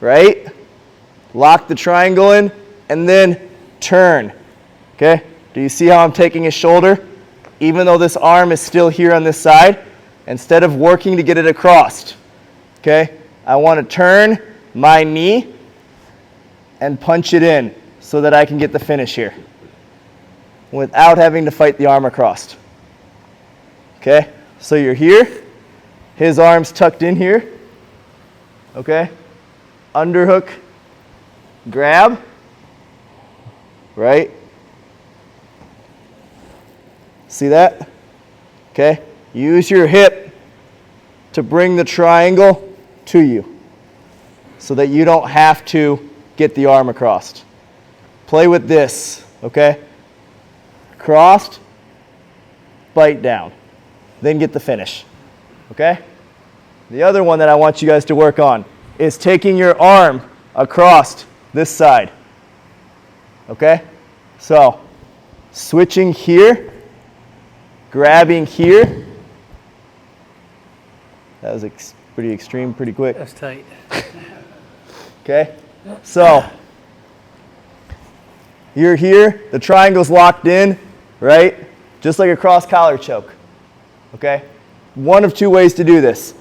right? Lock the triangle in, and then turn, okay? Do you see how I'm taking his shoulder? Even though this arm is still here on this side, instead of working to get it across, okay? I want to turn my knee and punch it in so that I can get the finish here without having to fight the arm across. Okay, so you're here, his arm's tucked in here, okay? Underhook, grab, right? See that? Okay, use your hip to bring the triangle to you so that you don't have to get the arm across. Play with this, okay? Crossed, bite down. Then get the finish, okay? The other one that I want you guys to work on is taking your arm across this side, okay? So, switching here, grabbing here. That was pretty extreme, pretty quick. That's tight. Okay, so you're here, the triangle's locked in, right? Just like a cross collar choke. Okay? One of two ways to do this.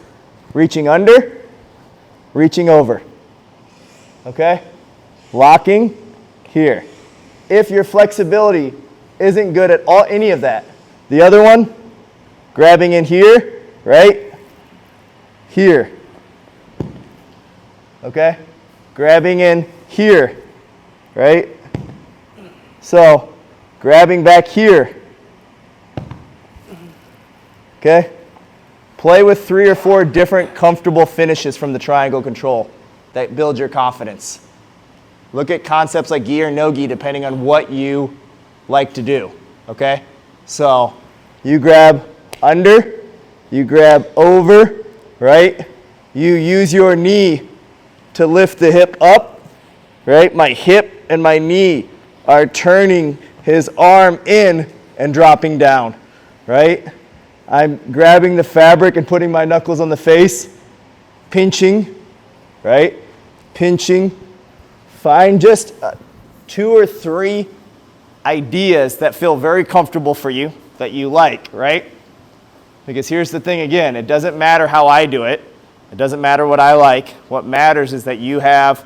Reaching under, reaching over. Okay? Locking here. If your flexibility isn't good at all, any of that. The other one, grabbing in here, right? Here. Okay? Grabbing in here, right? So, grabbing back here. Okay? Play with 3 or 4 different comfortable finishes from the triangle control that build your confidence. Look at concepts like gi or no gi depending on what you like to do. Okay? So, you grab under, you grab over, right? You use your knee to lift the hip up, right? My hip and my knee are turning his arm in and dropping down, right? I'm grabbing the fabric and putting my knuckles on the face, pinching, right? Pinching. Find just 2 or 3 ideas that feel very comfortable for you, that you like, right? Because here's the thing again, it doesn't matter how I do it. It doesn't matter what I like. What matters is that you have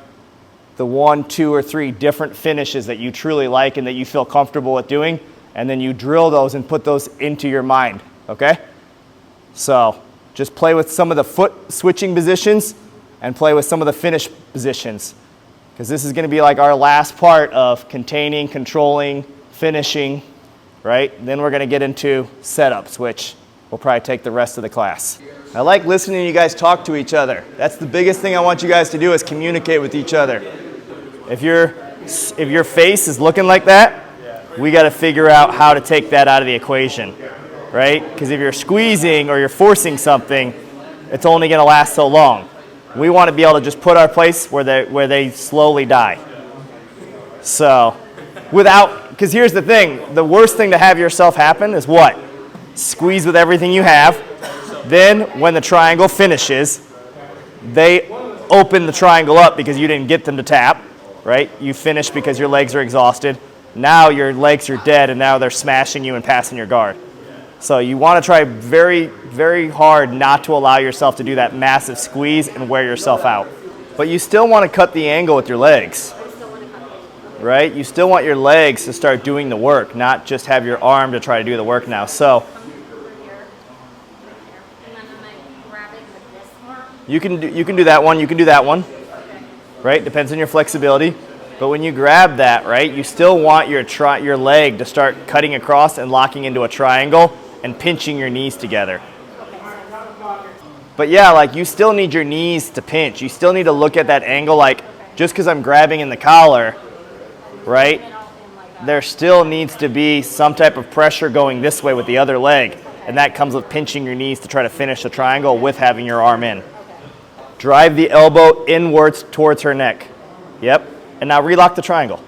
the 1, 2, or 3 different finishes that you truly like and that you feel comfortable with doing, and then you drill those and put those into your mind, okay? So just play with some of the foot switching positions and play with some of the finish positions, because this is going to be like our last part of containing, controlling, finishing, right? Then we're going to get into setups, which will probably take the rest of the class. I like listening to you guys talk to each other. That's the biggest thing I want you guys to do is communicate with each other. If your face is looking like that, we got to figure out how to take that out of the equation, right? Because if you're squeezing or you're forcing something, it's only going to last so long. We want to be able to just put our place where they slowly die. So, because here's the thing, the worst thing to have yourself happen is what? Squeeze with everything you have. Then when the triangle finishes, they open the triangle up because you didn't get them to tap, right? You finish because your legs are exhausted. Now your legs are dead and now they're smashing you and passing your guard. So you want to try very, very hard not to allow yourself to do that massive squeeze and wear yourself out. But you still want to cut the angle with your legs, right? You still want your legs to start doing the work, not just have your arm to try to do the work now. So you can do that one, you can do that one, right? Depends on your flexibility. But when you grab that, right, you still want your leg to start cutting across and locking into a triangle and pinching your knees together. But yeah, like you still need your knees to pinch. You still need to look at that angle like just because I'm grabbing in the collar, right, there still needs to be some type of pressure going this way with the other leg. And that comes with pinching your knees to try to finish the triangle with having your arm in. Drive the elbow inwards towards her neck. Yep. And now relock the triangle.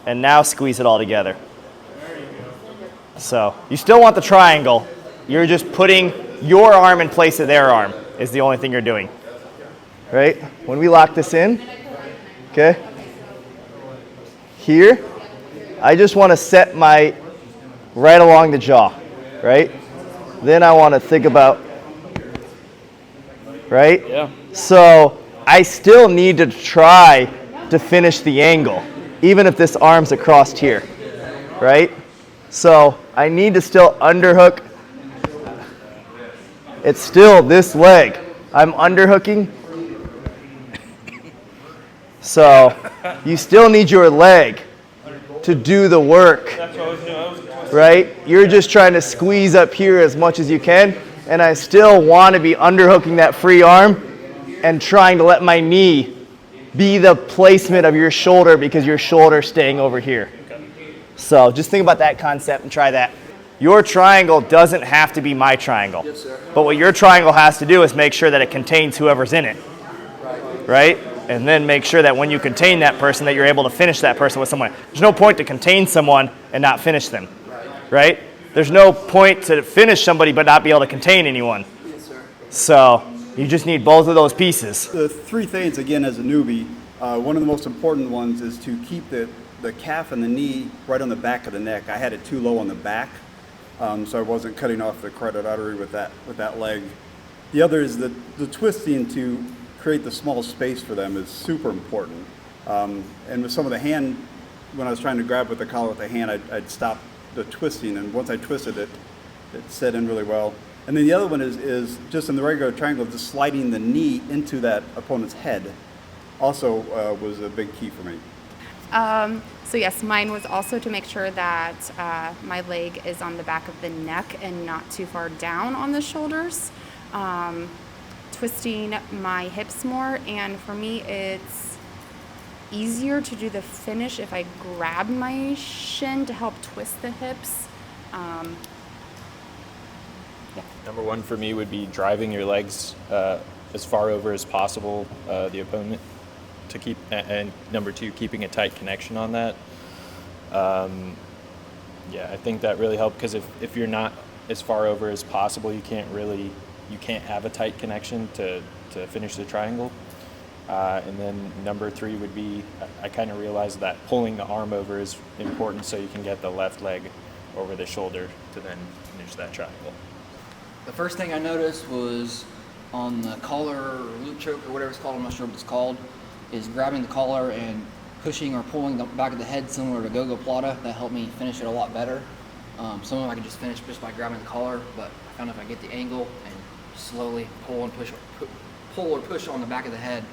And now squeeze it all together. So you still want the triangle. You're just putting your arm in place of their arm is the only thing you're doing. Right? When we lock this in, okay, here, I just want to set my right along the jaw, right? Then I want to think about, right? Yeah. So I still need to try to finish the angle, even if this arm's across here, right? So I need to still underhook, it's still this leg. I'm underhooking. So you still need your leg to do the work, right? You're just trying to squeeze up here as much as you can, and I still want to be underhooking that free arm and trying to let my knee be the placement of your shoulder because your shoulder's staying over here. So just think about that concept and try that. Your triangle doesn't have to be my triangle. Yes, sir. But what your triangle has to do is make sure that it contains whoever's in it, right? And then make sure that when you contain that person, that you're able to finish that person with someone. There's no point to contain someone and not finish them, right? There's no point to finish somebody but not be able to contain anyone. Yes, sir. So you just need both of those pieces. The three things, again, as a newbie, one of the most important ones is to keep the calf and the knee right on the back of the neck. I had it too low on the back, so I wasn't cutting off the carotid artery with that leg. The other is the twisting to create the small space for them is super important. And with some of the hand, when I was trying to grab with the collar with the hand, I'd stop the twisting, and once I twisted it, it set in really well. And then the other one is just in the regular triangle, just sliding the knee into that opponent's head also was a big key for me. So yes, mine was also to make sure that my leg is on the back of the neck and not too far down on the shoulders. Twisting my hips more, and for me it's easier to do the finish if I grab my shin to help twist the hips. Yeah. Number one for me would be driving your legs as far over as possible, the opponent, to keep, and number two, keeping a tight connection on that. Yeah, I think that really helped, because if you're not as far over as possible, you can't have a tight connection to finish the triangle. And then number three would be, I kind of realized that pulling the arm over is important so you can get the left leg over the shoulder to then finish that triangle. The first thing I noticed was on the collar or loop choke or whatever it's called, I'm not sure what it's called, is grabbing the collar and pushing or pulling the back of the head similar to Gogo Plata. That helped me finish it a lot better. Some of them I could just finish just by grabbing the collar, but I found if I get the angle and slowly pull and push, pull or push on the back of the head,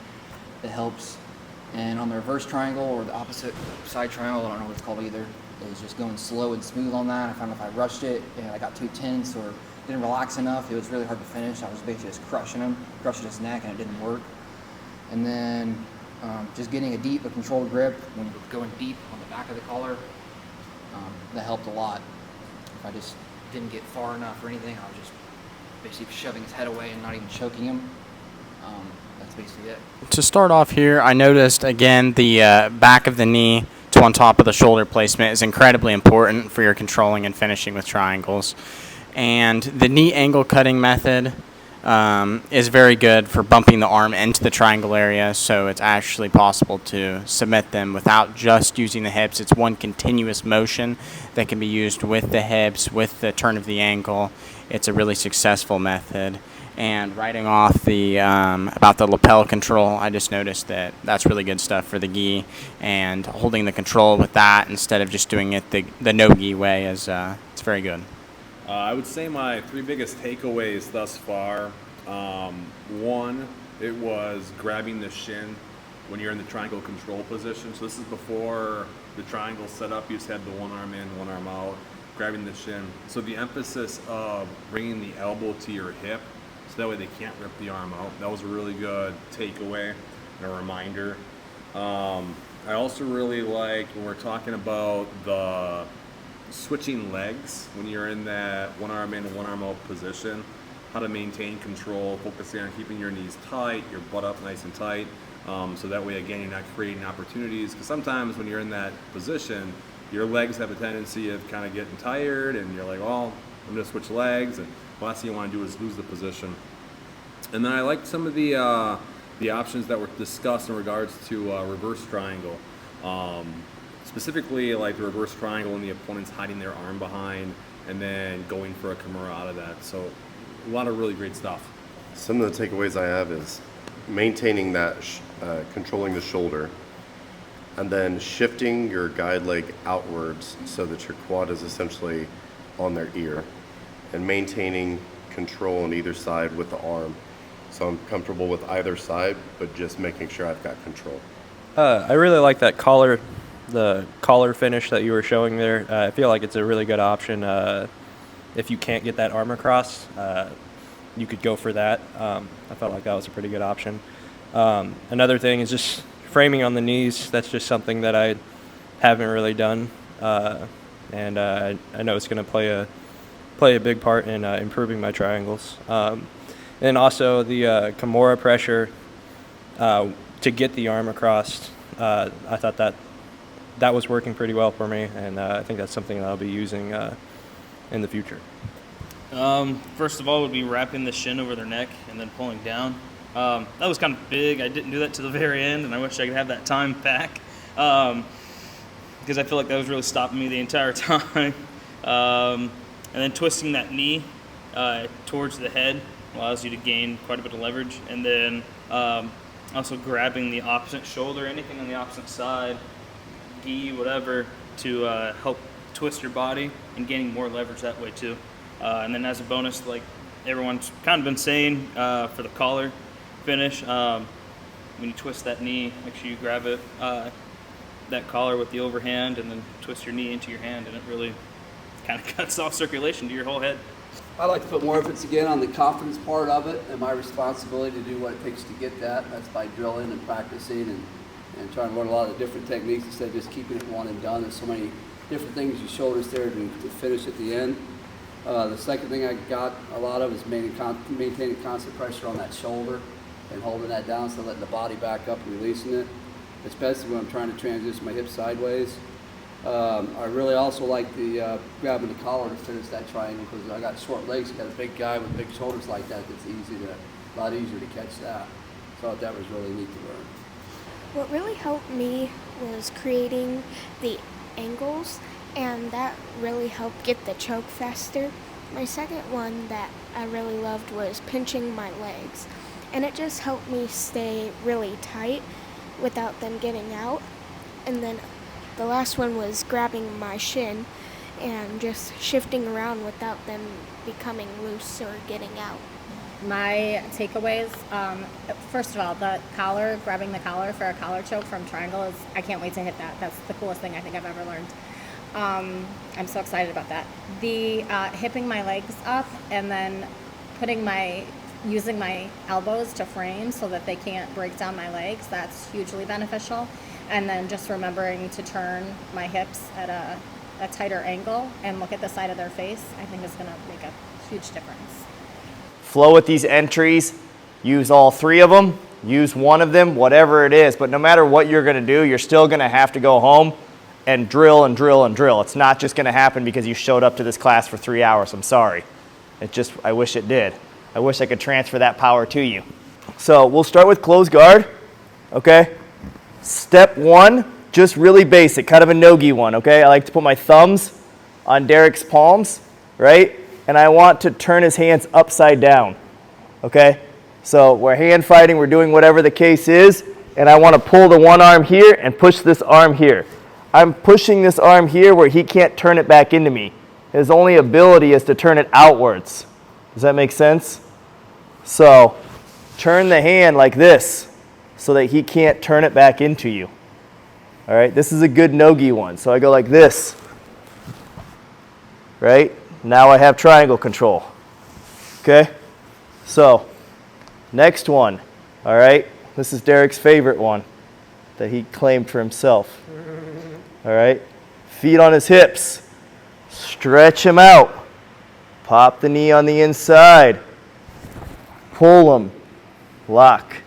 that helps. And on the reverse triangle or the opposite side triangle, I don't know what it's called either, it was just going slow and smooth on that. I found if I rushed it and I got too tense or didn't relax enough, it was really hard to finish. I was basically just crushing his neck, and it didn't work. And then just getting a controlled grip when going deep on the back of the collar, that helped a lot. If I just didn't get far enough or anything, I was just basically shoving his head away and not even choking him. That's basically it. To start off here, I noticed again the back of the knee to on top of the shoulder placement is incredibly important for your controlling and finishing with triangles. And the knee angle cutting method is very good for bumping the arm into the triangle area, so it's actually possible to submit them without just using the hips. It's one continuous motion that can be used with the hips, with the turn of the ankle. It's a really successful method. And writing off the about the lapel control, I just noticed that that's really good stuff for the gi, and holding the control with that instead of just doing it the no-gi way is it's very good. I would say my three biggest takeaways thus far. One, it was grabbing the shin when you're in the triangle control position. So this is before the triangle set up. You just had the one arm in, one arm out, grabbing the shin. So the emphasis of bringing the elbow to your hip, so that way they can't rip the arm out. That was a really good takeaway and a reminder. I also really like when we're talking about the switching legs when you're in that one arm in and one arm out position, how to maintain control, focusing on keeping your knees tight, your butt up nice and tight, so that way again you're not creating opportunities, because sometimes when you're in that position your legs have a tendency of kind of getting tired and you're like, well, I'm going to switch legs, and the last thing you want to do is lose the position. And then I liked some of the options that were discussed in regards to reverse triangle. Specifically like the reverse triangle when the opponent's hiding their arm behind and then going for a Kimura out of that. So a lot of really great stuff. Some of the takeaways I have is maintaining that, controlling the shoulder, and then shifting your guide leg outwards so that your quad is essentially on their ear, and maintaining control on either side with the arm. So I'm comfortable with either side, but just making sure I've got control. I really like that collar, the collar finish that you were showing there. I feel like it's a really good option. If you can't get that arm across, you could go for that. I felt like that was a pretty good option. Another thing is just framing on the knees. That's just something that I haven't really done, and I know it's going to play a big part in improving my triangles. And also the Kimura pressure to get the arm across. I thought that was working pretty well for me, and I think that's something that I'll be using in the future. First of all would be wrapping the shin over their neck and then pulling down. That was kind of big. I didn't do that to the very end, and I wish I could have that time back because I feel like that was really stopping me the entire time. And then twisting that knee towards the head allows you to gain quite a bit of leverage. And then also grabbing the opposite shoulder, anything on the opposite side, gi, whatever, to help twist your body and gaining more leverage that way too. And then as a bonus, like everyone's kind of been saying for the collar finish, when you twist that knee, make sure you grab it, that collar with the overhand, and then twist your knee into your hand, and it really kind of cuts off circulation to your whole head. I like to put more emphasis again on the confidence part of it and my responsibility to do what it takes to get that. That's by drilling and practicing and trying to learn a lot of different techniques instead of just keeping it one and done. There's so many different things your shoulders there to finish at the end. The second thing I got a lot of is maintaining constant pressure on that shoulder and holding that down, so letting the body back up and releasing it, especially when I'm trying to transition my hips sideways. I really also like the grabbing the collar to finish that triangle because I got short legs. You got a big guy with big shoulders like that. It's a lot easier to catch that. So I thought that was really neat to learn. What really helped me was creating the angles, and that really helped get the choke faster. My second one that I really loved was pinching my legs, and it just helped me stay really tight without them getting out. And then the last one was grabbing my shin and just shifting around without them becoming loose or getting out. My takeaways, first of all, the collar, grabbing the collar for a collar choke from triangle is, I can't wait to hit that. That's the coolest thing I think I've ever learned. I'm so excited about that. The hipping my legs up and then using my elbows to frame so that they can't break down my legs, that's hugely beneficial. And then just remembering to turn my hips at a tighter angle and look at the side of their face, I think is going to make a huge difference. Flow with these entries, use all three of them, use one of them, whatever it is, but no matter what you're going to do, you're still going to have to go home and drill and drill and drill. It's not just going to happen because you showed up to this class for 3 hours. I'm sorry. I wish it did. I wish I could transfer that power to you. So we'll start with closed guard, okay? Step one, just really basic, kind of a no-gi one, okay? I like to put my thumbs on Derek's palms, right? And I want to turn his hands upside down, okay? So we're hand fighting, we're doing whatever the case is, and I want to pull the one arm here and push this arm here. I'm pushing this arm here where he can't turn it back into me. His only ability is to turn it outwards. Does that make sense? So turn the hand like this so that he can't turn it back into you. All right, this is a good no-gi one. So I go like this, right? Now I have triangle control, okay? So next one, all right? This is Derek's favorite one that he claimed for himself. All right, feet on his hips, stretch him out, pop the knee on the inside, pull him, lock.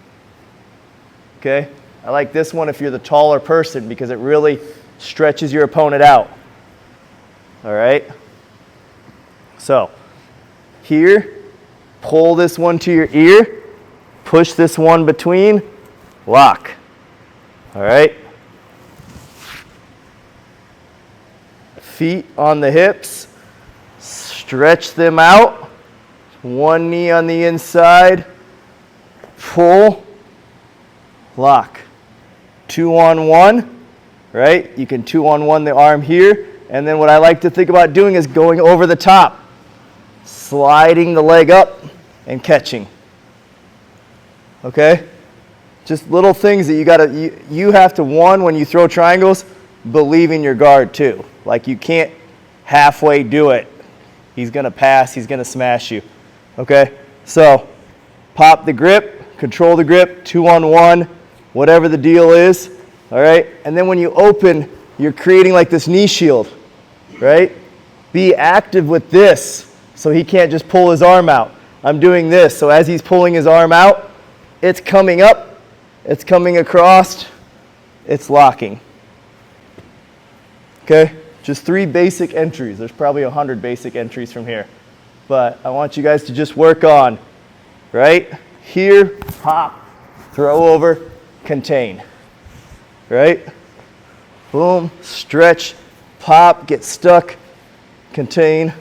Okay, I like this one if you're the taller person because it really stretches your opponent out. All right, so here, pull this one to your ear, push this one between, lock. All right. Feet on the hips, stretch them out, one knee on the inside, pull, lock. 2-on-1, right? You can 2-on-1 the arm here, and then what I like to think about doing is going over the top. sliding the leg up and catching. Okay? Just little things that you have to, one, when you throw triangles, believe in your guard too. Like you can't halfway do it. He's gonna pass, he's gonna smash you. Okay? So, pop the grip, control the grip, 2-on-1, whatever the deal is. All right? And then when you open, you're creating like this knee shield. Right? Be active with this so he can't just pull his arm out. I'm doing this, so as he's pulling his arm out, it's coming up, it's coming across, it's locking. Okay? Just 3 basic entries. There's probably 100 basic entries from here. But I want you guys to just work on, right? Here, pop, throw over, contain. Right? Boom, stretch, pop, get stuck, contain.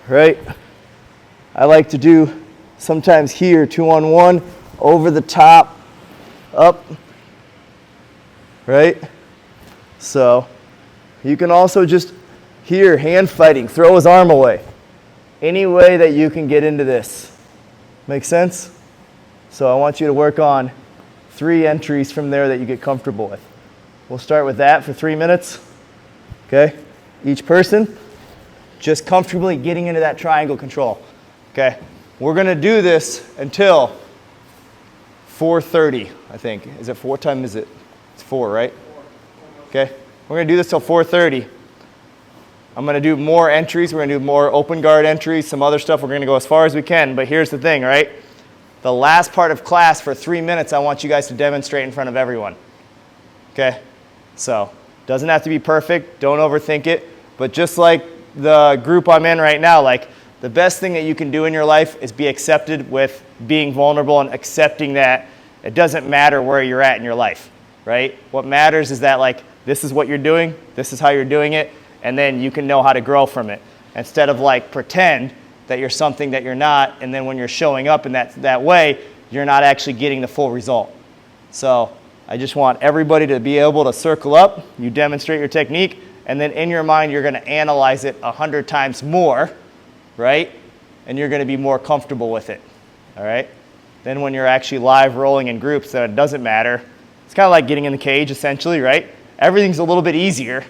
Right? I like to do sometimes here, 2-on-1, over the top, up. Right? So, you can also just, here, hand fighting, throw his arm away. Any way that you can get into this. Make sense? So I want you to work on 3 entries from there that you get comfortable with. We'll start with that for 3 minutes. Okay? Each person, just comfortably getting into that triangle control. Okay? We're going to do this until 4:30, I think. Is it 4? What time is it? It's 4, right? Okay? We're going to do this till 4:30. I'm going to do more entries. We're going to do more open guard entries, some other stuff. We're going to go as far as we can. But here's the thing, right? The last part of class for 3 minutes, I want you guys to demonstrate in front of everyone. Okay? So, doesn't have to be perfect. Don't overthink it. But just like the group I'm in right now, like the best thing that you can do in your life is be accepted with being vulnerable and accepting that it doesn't matter where you're at in your life, right? What matters is that like this is what you're doing, this is how you're doing it, and then you can know how to grow from it. Instead of like pretend that you're something that you're not, and then when you're showing up in that way, you're not actually getting the full result. So I just want everybody to be able to circle up, you demonstrate your technique, and then in your mind you're going to analyze it 100 times more, right? And you're going to be more comfortable with it, all right? Then when you're actually live rolling in groups, then it doesn't matter. It's kind of like getting in the cage essentially, right? Everything's a little bit easier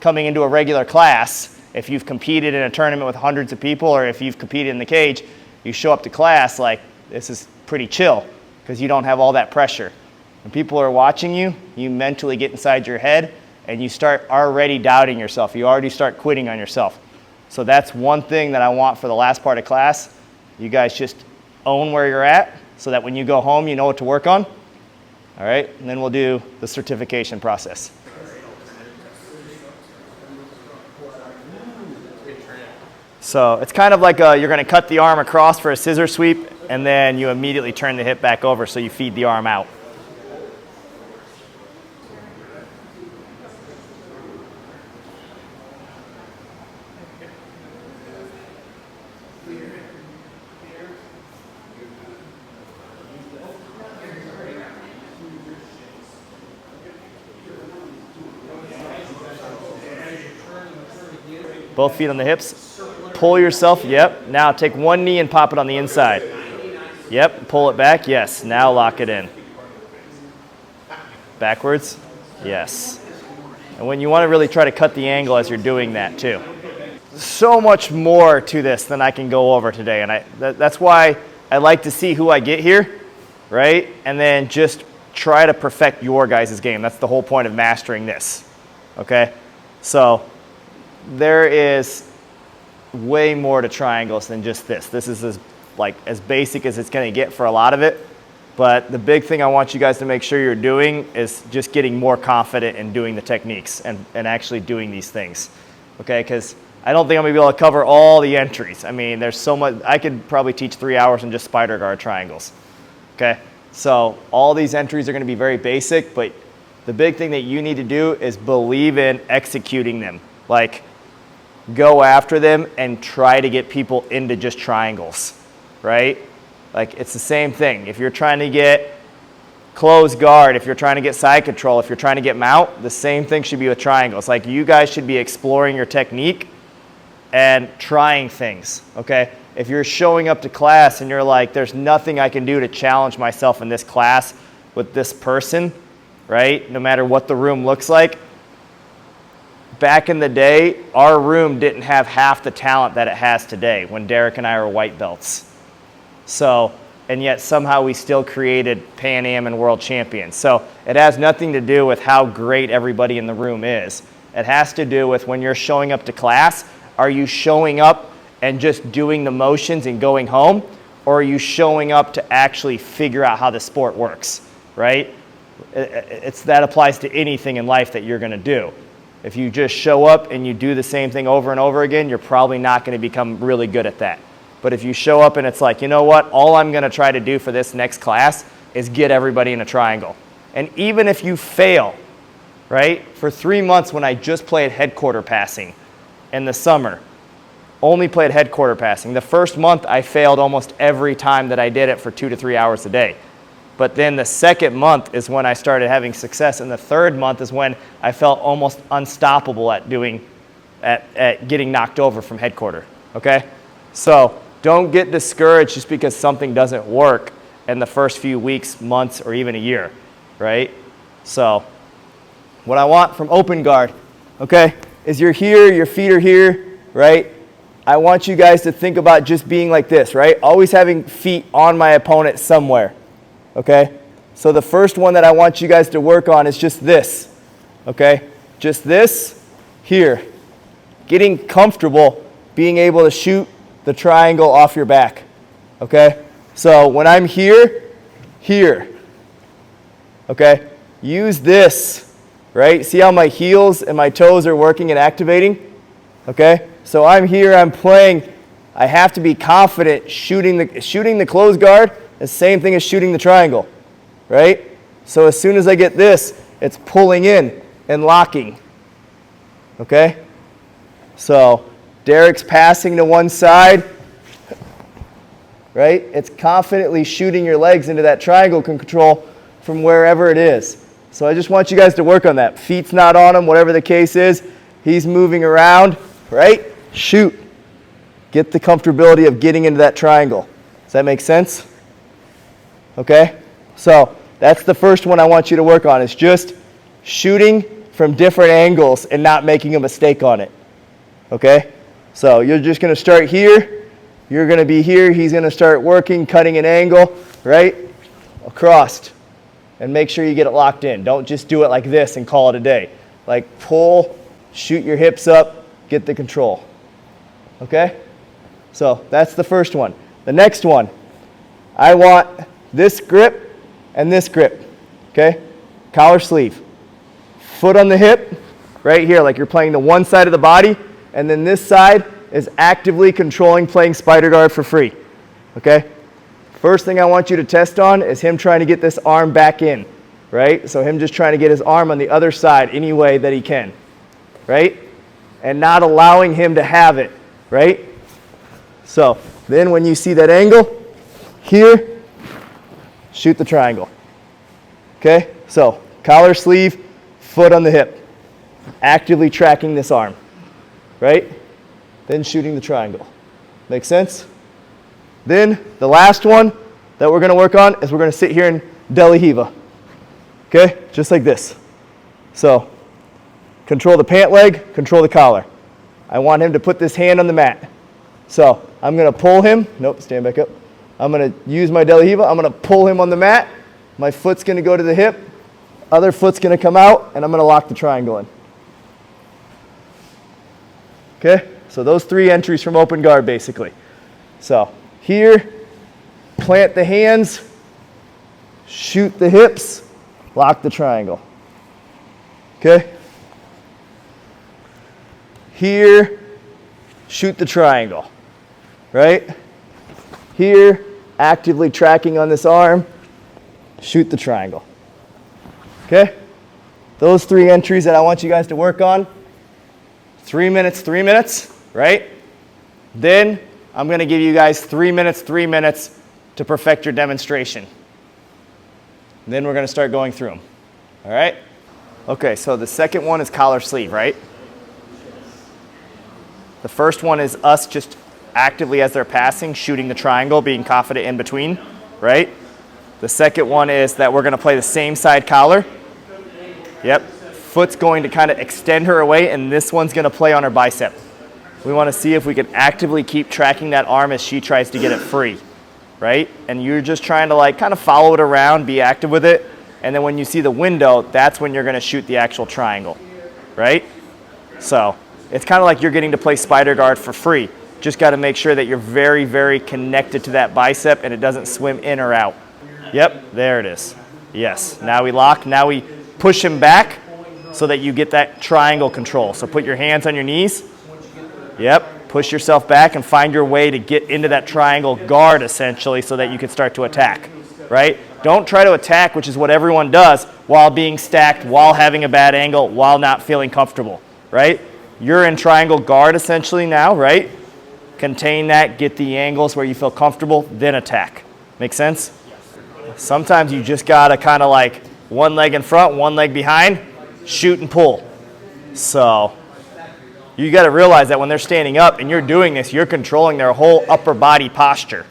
coming into a regular class. If you've competed in a tournament with hundreds of people, or if you've competed in the cage, you show up to class like this is pretty chill because you don't have all that pressure. When people are watching you, you mentally get inside your head and you start already doubting yourself. You already start quitting on yourself. So that's one thing that I want for the last part of class. You guys just own where you're at so that when you go home, you know what to work on. All right, and then we'll do the certification process. So it's kind of like you're going to cut the arm across for a scissor sweep, and then you immediately turn the hip back over so you feed the arm out. Both feet on the hips. Pull yourself. Yep. Now take one knee and pop it on the inside. Yep. Pull it back. Yes. Now lock it in. Backwards. Yes. And when you want to really try to cut the angle as you're doing that too. So much more to this than I can go over today. And that's why I like to see who I get here, right? And then just try to perfect your guys' game. That's the whole point of mastering this. Okay? So there is way more to triangles than just this. This is as basic as it's going to get for a lot of it. But the big thing I want you guys to make sure you're doing is just getting more confident in doing the techniques and actually doing these things. Okay, because I don't think I'm going to be able to cover all the entries. I mean, there's so much. I could probably teach 3 hours on just spider guard triangles. Okay, so all these entries are going to be very basic, but the big thing that you need to do is believe in executing them. Like, go after them and try to get people into just triangles, right? Like, it's the same thing. If you're trying to get closed guard, if you're trying to get side control, if you're trying to get mount, the same thing should be with triangles. Like, you guys should be exploring your technique and trying things, okay? If you're showing up to class and you're like, there's nothing I can do to challenge myself in this class with this person, right? No matter what the room looks like. Back in the day, our room didn't have half the talent that it has today when Derek and I were white belts. So, and yet somehow we still created Pan Am and world champions. So it has nothing to do with how great everybody in the room is. It has to do with when you're showing up to class, are you showing up and just doing the motions and going home? Or are you showing up to actually figure out how the sport works, right? That applies to anything in life that you're gonna do. If you just show up and you do the same thing over and over again, you're probably not gonna become really good at that. But if you show up and it's like, you know what, all I'm gonna try to do for this next class is get everybody in a triangle. And even if you fail, right? For 3 months when I just played headquarter passing in the summer, only played headquarter passing. The first month I failed almost every time that I did it for 2 to 3 hours a day. But then the second month is when I started having success, and the third month is when I felt almost unstoppable at getting knocked over from headquarter, okay? So don't get discouraged just because something doesn't work in the first few weeks, months, or even a year, right? So what I want from open guard, okay, is you're here, your feet are here, right? I want you guys to think about just being like this, right? Always having feet on my opponent somewhere, okay? So the first one that I want you guys to work on is just this, okay? Just this here. Getting comfortable being able to shoot the triangle off your back, okay? So when I'm here, okay? Use this, right? See how my heels and my toes are working and activating, okay? So I'm here, I'm playing. I have to be confident shooting the closed guard, the same thing as shooting the triangle, right? So as soon as I get this, it's pulling in and locking, okay? So Derek's passing to one side, right? It's confidently shooting your legs into that triangle control from wherever it is. So I just want you guys to work on that. Feet's not on him, whatever the case is. He's moving around, right? Shoot. Get the comfortability of getting into that triangle. Does that make sense? Okay? So that's the first one I want you to work on, is just shooting from different angles and not making a mistake on it. Okay? So you're just going to start here. You're going to be here. He's going to start working, cutting an angle, right? Across. And make sure you get it locked in. Don't just do it like this and call it a day. Like pull, shoot your hips up, get the control. Okay? So that's the first one. The next one, I want this grip and this grip. Okay? Collar sleeve. Foot on the hip, right here, like you're playing the one side of the body, and then this side is actively controlling playing spider guard for free. Okay? First thing I want you to test on is him trying to get this arm back in, right? So him just trying to get his arm on the other side any way that he can, right? And not allowing him to have it, right? So then when you see that angle, here, shoot the triangle. Okay? So collar sleeve, foot on the hip, actively tracking this arm, right? Then shooting the triangle. Make sense? Then the last one that we're going to work on is we're going to sit here in Deli Hiva. Okay? Just like this. So control the pant leg, control the collar. I want him to put this hand on the mat. So I'm going to pull him. Nope, stand back up. I'm going to use my Deli Hiva. I'm going to pull him on the mat. My foot's going to go to the hip. Other foot's going to come out, and I'm going to lock the triangle in. Okay? So those three entries from open guard, basically. So here, plant the hands, shoot the hips, lock the triangle. Okay? Here, shoot the triangle. Right? Here, actively tracking on this arm, shoot the triangle. Okay? Those three entries that I want you guys to work on. 3 minutes, right? Then I'm going to give you guys 3 minutes to perfect your demonstration. Then we're going to start going through them. All right? Okay, so the second one is collar sleeve, right? The first one is us just actively, as they're passing, shooting the triangle, being confident in between, right? The second one is that we're going to play the same side collar. Yep. Foot's going to kind of extend her away, and this one's going to play on her bicep. We want to see if we can actively keep tracking that arm as she tries to get it free, right? And you're just trying to like kind of follow it around, be active with it, and then when you see the window, that's when you're going to shoot the actual triangle, right? So it's kind of like you're getting to play spider guard for free. Just got to make sure that you're very, very connected to that bicep and it doesn't swim in or out. Yep, there it is. Yes, now we lock, now we push him back so that you get that triangle control. So put your hands on your knees. Yep, push yourself back and find your way to get into that triangle guard essentially so that you can start to attack, right? Don't try to attack, which is what everyone does, while being stacked, while having a bad angle, while not feeling comfortable, right? You're in triangle guard essentially now, right? Contain that, get the angles where you feel comfortable, then attack. Make sense? Sometimes you just gotta kind of like one leg in front, one leg behind, shoot and pull. So you gotta realize that when they're standing up and you're doing this, you're controlling their whole upper body posture.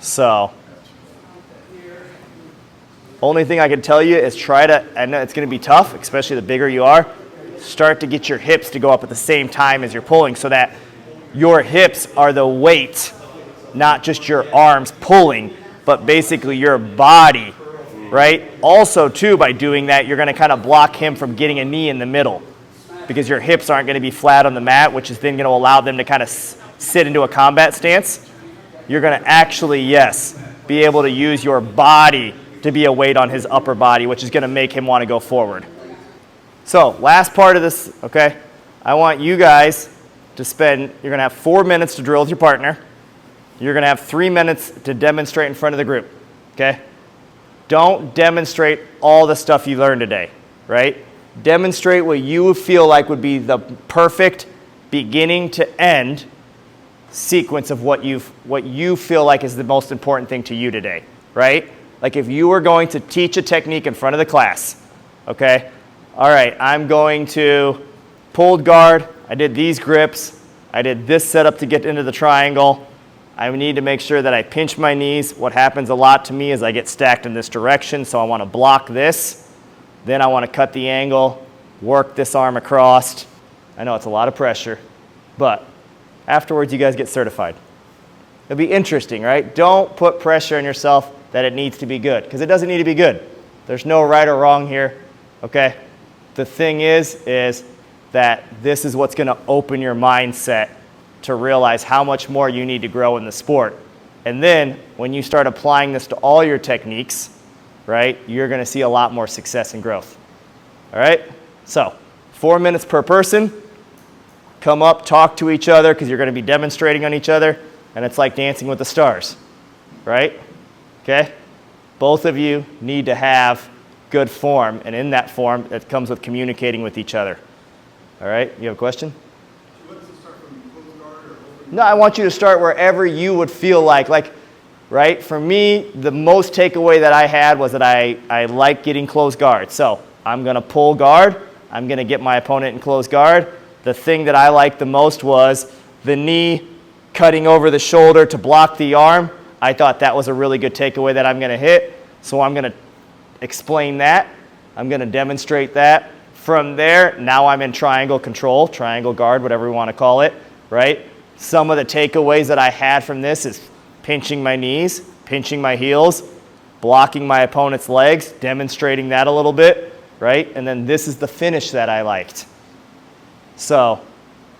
So only thing I can tell you is try to, I know it's going to be tough, especially the bigger you are, start to get your hips to go up at the same time as you're pulling so that your hips are the weight, not just your arms pulling, but basically your body, right? Also, too, by doing that, you're going to kind of block him from getting a knee in the middle because your hips aren't going to be flat on the mat, which is then going to allow them to kind of sit into a combat stance. You're going to actually, yes, be able to use your body to be a weight on his upper body, which is going to make him want to go forward. So last part of this, okay, I want you guys to spend, you're going to have 4 minutes to drill with your partner. You're going to have 3 minutes to demonstrate in front of the group, okay? Don't demonstrate all the stuff you learned today, right? Demonstrate what you feel like would be the perfect beginning to end sequence of what you feel like is the most important thing to you today, right? Like if you were going to teach a technique in front of the class, okay? All right, I'm going to pulled guard. I did these grips. I did this setup to get into the triangle. I need to make sure that I pinch my knees. What happens a lot to me is I get stacked in this direction, so I want to block this. Then I want to cut the angle, work this arm across. I know it's a lot of pressure, but afterwards you guys get certified. It'll be interesting, right? Don't put pressure on yourself that it needs to be good, because it doesn't need to be good. There's no right or wrong here, okay? The thing is that this is what's going to open your mindset to realize how much more you need to grow in the sport. And then when you start applying this to all your techniques, right, you're going to see a lot more success and growth. All right? So 4 minutes per person. Come up, talk to each other, because you're going to be demonstrating on each other, and it's like Dancing with the Stars, right? Okay? Both of you need to have good form, and in that form, it comes with communicating with each other. All right? You have a question? No, I want you to start wherever you would feel like, right? For me, the most takeaway that I had was that I like getting closed guard. So I'm going to pull guard. I'm going to get my opponent in closed guard. The thing that I liked the most was the knee cutting over the shoulder to block the arm. I thought that was a really good takeaway that I'm going to hit. So I'm going to explain that. I'm going to demonstrate that. From there, now I'm in triangle control, triangle guard, whatever we want to call it, right? Some of the takeaways that I had from this is pinching my knees, pinching my heels, blocking my opponent's legs, demonstrating that a little bit, right? And then this is the finish that I liked. So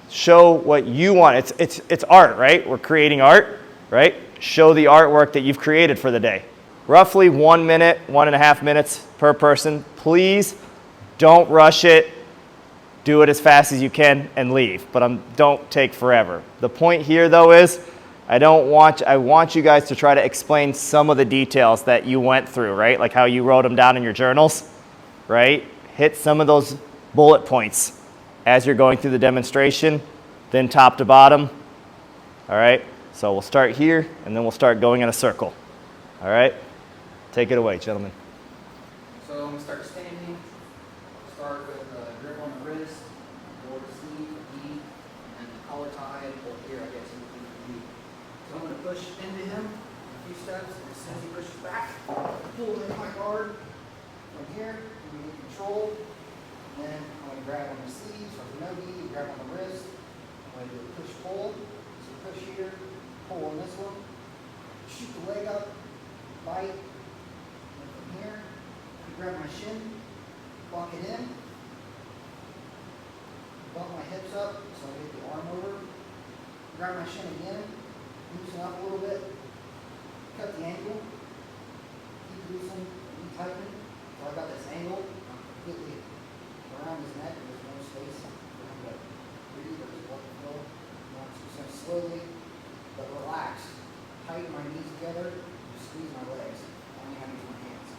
show what you want. It's art, right? We're creating art, right? Show the artwork that you've created for the day. Roughly 1 minute, 1.5 minutes per person. Please don't rush it. Do it as fast as you can and leave, but don't take forever. The point here, though, is I want you guys to try to explain some of the details that you went through, right? Like how you wrote them down in your journals, right? Hit some of those bullet points as you're going through the demonstration, then top to bottom. All right, so we'll start here, and then we'll start going in a circle. All right, take it away, gentlemen. So I'm going to start standing. Start with a grip on the wrist, lower the sleeve, knee, and collar top. push into him a few steps, and as soon as he pushes back, pull in my guard from here, and we get control. And then I'm going to grab on the sleeves or the no-gi, grab on the wrist. I'm going to do a push-pull. So push here, pull on this one, shoot the leg up, bite, and from here, I grab my shin, lock it in, bump my hips up so I get the arm over, grab my shin again, loosen up a little bit, cut the angle, keep loosening, keep tightening. So I got this angle, I'm completely around his neck, and there's no space for him to breathe or his blood to flow. I'm just going to slowly but relax, tighten my knees together, just squeeze my legs. I only have to use my hands.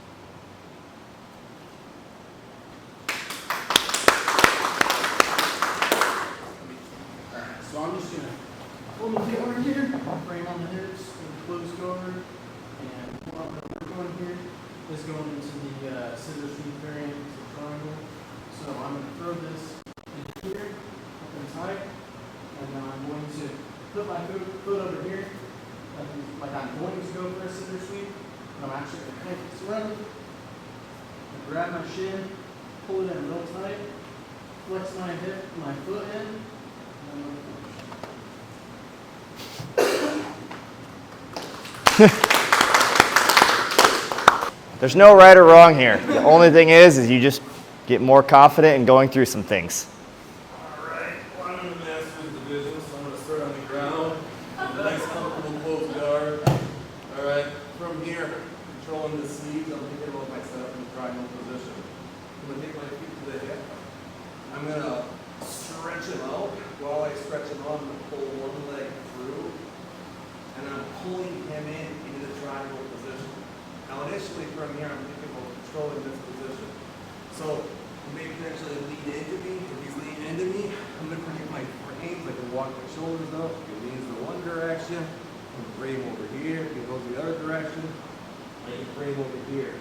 Alright, so I'm just going to pull my guard here, frame on the hips, and close guard, and what we're going here is going into the scissor sweep variant, into the triangle. So I'm going to throw this in here, up and tight, and then I'm going to put my foot over here, like I'm going to go for a scissor sweep, but I'm actually going to crank this around, and grab my shin, pull it in real tight, flex my hip, my foot in, and I'm going to finish. There's no right or wrong here. The only thing is you just get more confident in going through some things. Alright, well, I'm in the Masters division, so I'm going to start on the ground. Nice comfortable close guard. Alright, from here, controlling the sleeves, I'm thinking about myself in the triangle position. I'm going to take my feet to the hip. I'm going to stretch them out. While I stretch them out, I'm going to pull one leg through. And I'm pulling him into the triangle position. Now initially from here, I'm thinking about controlling this position. So he may potentially lean into me. If he's leaning into me, I'm going to bring my frames. I can walk my shoulders up. If he leans in one direction, I'm going to frame over here. If he goes the other direction, I can frame over here.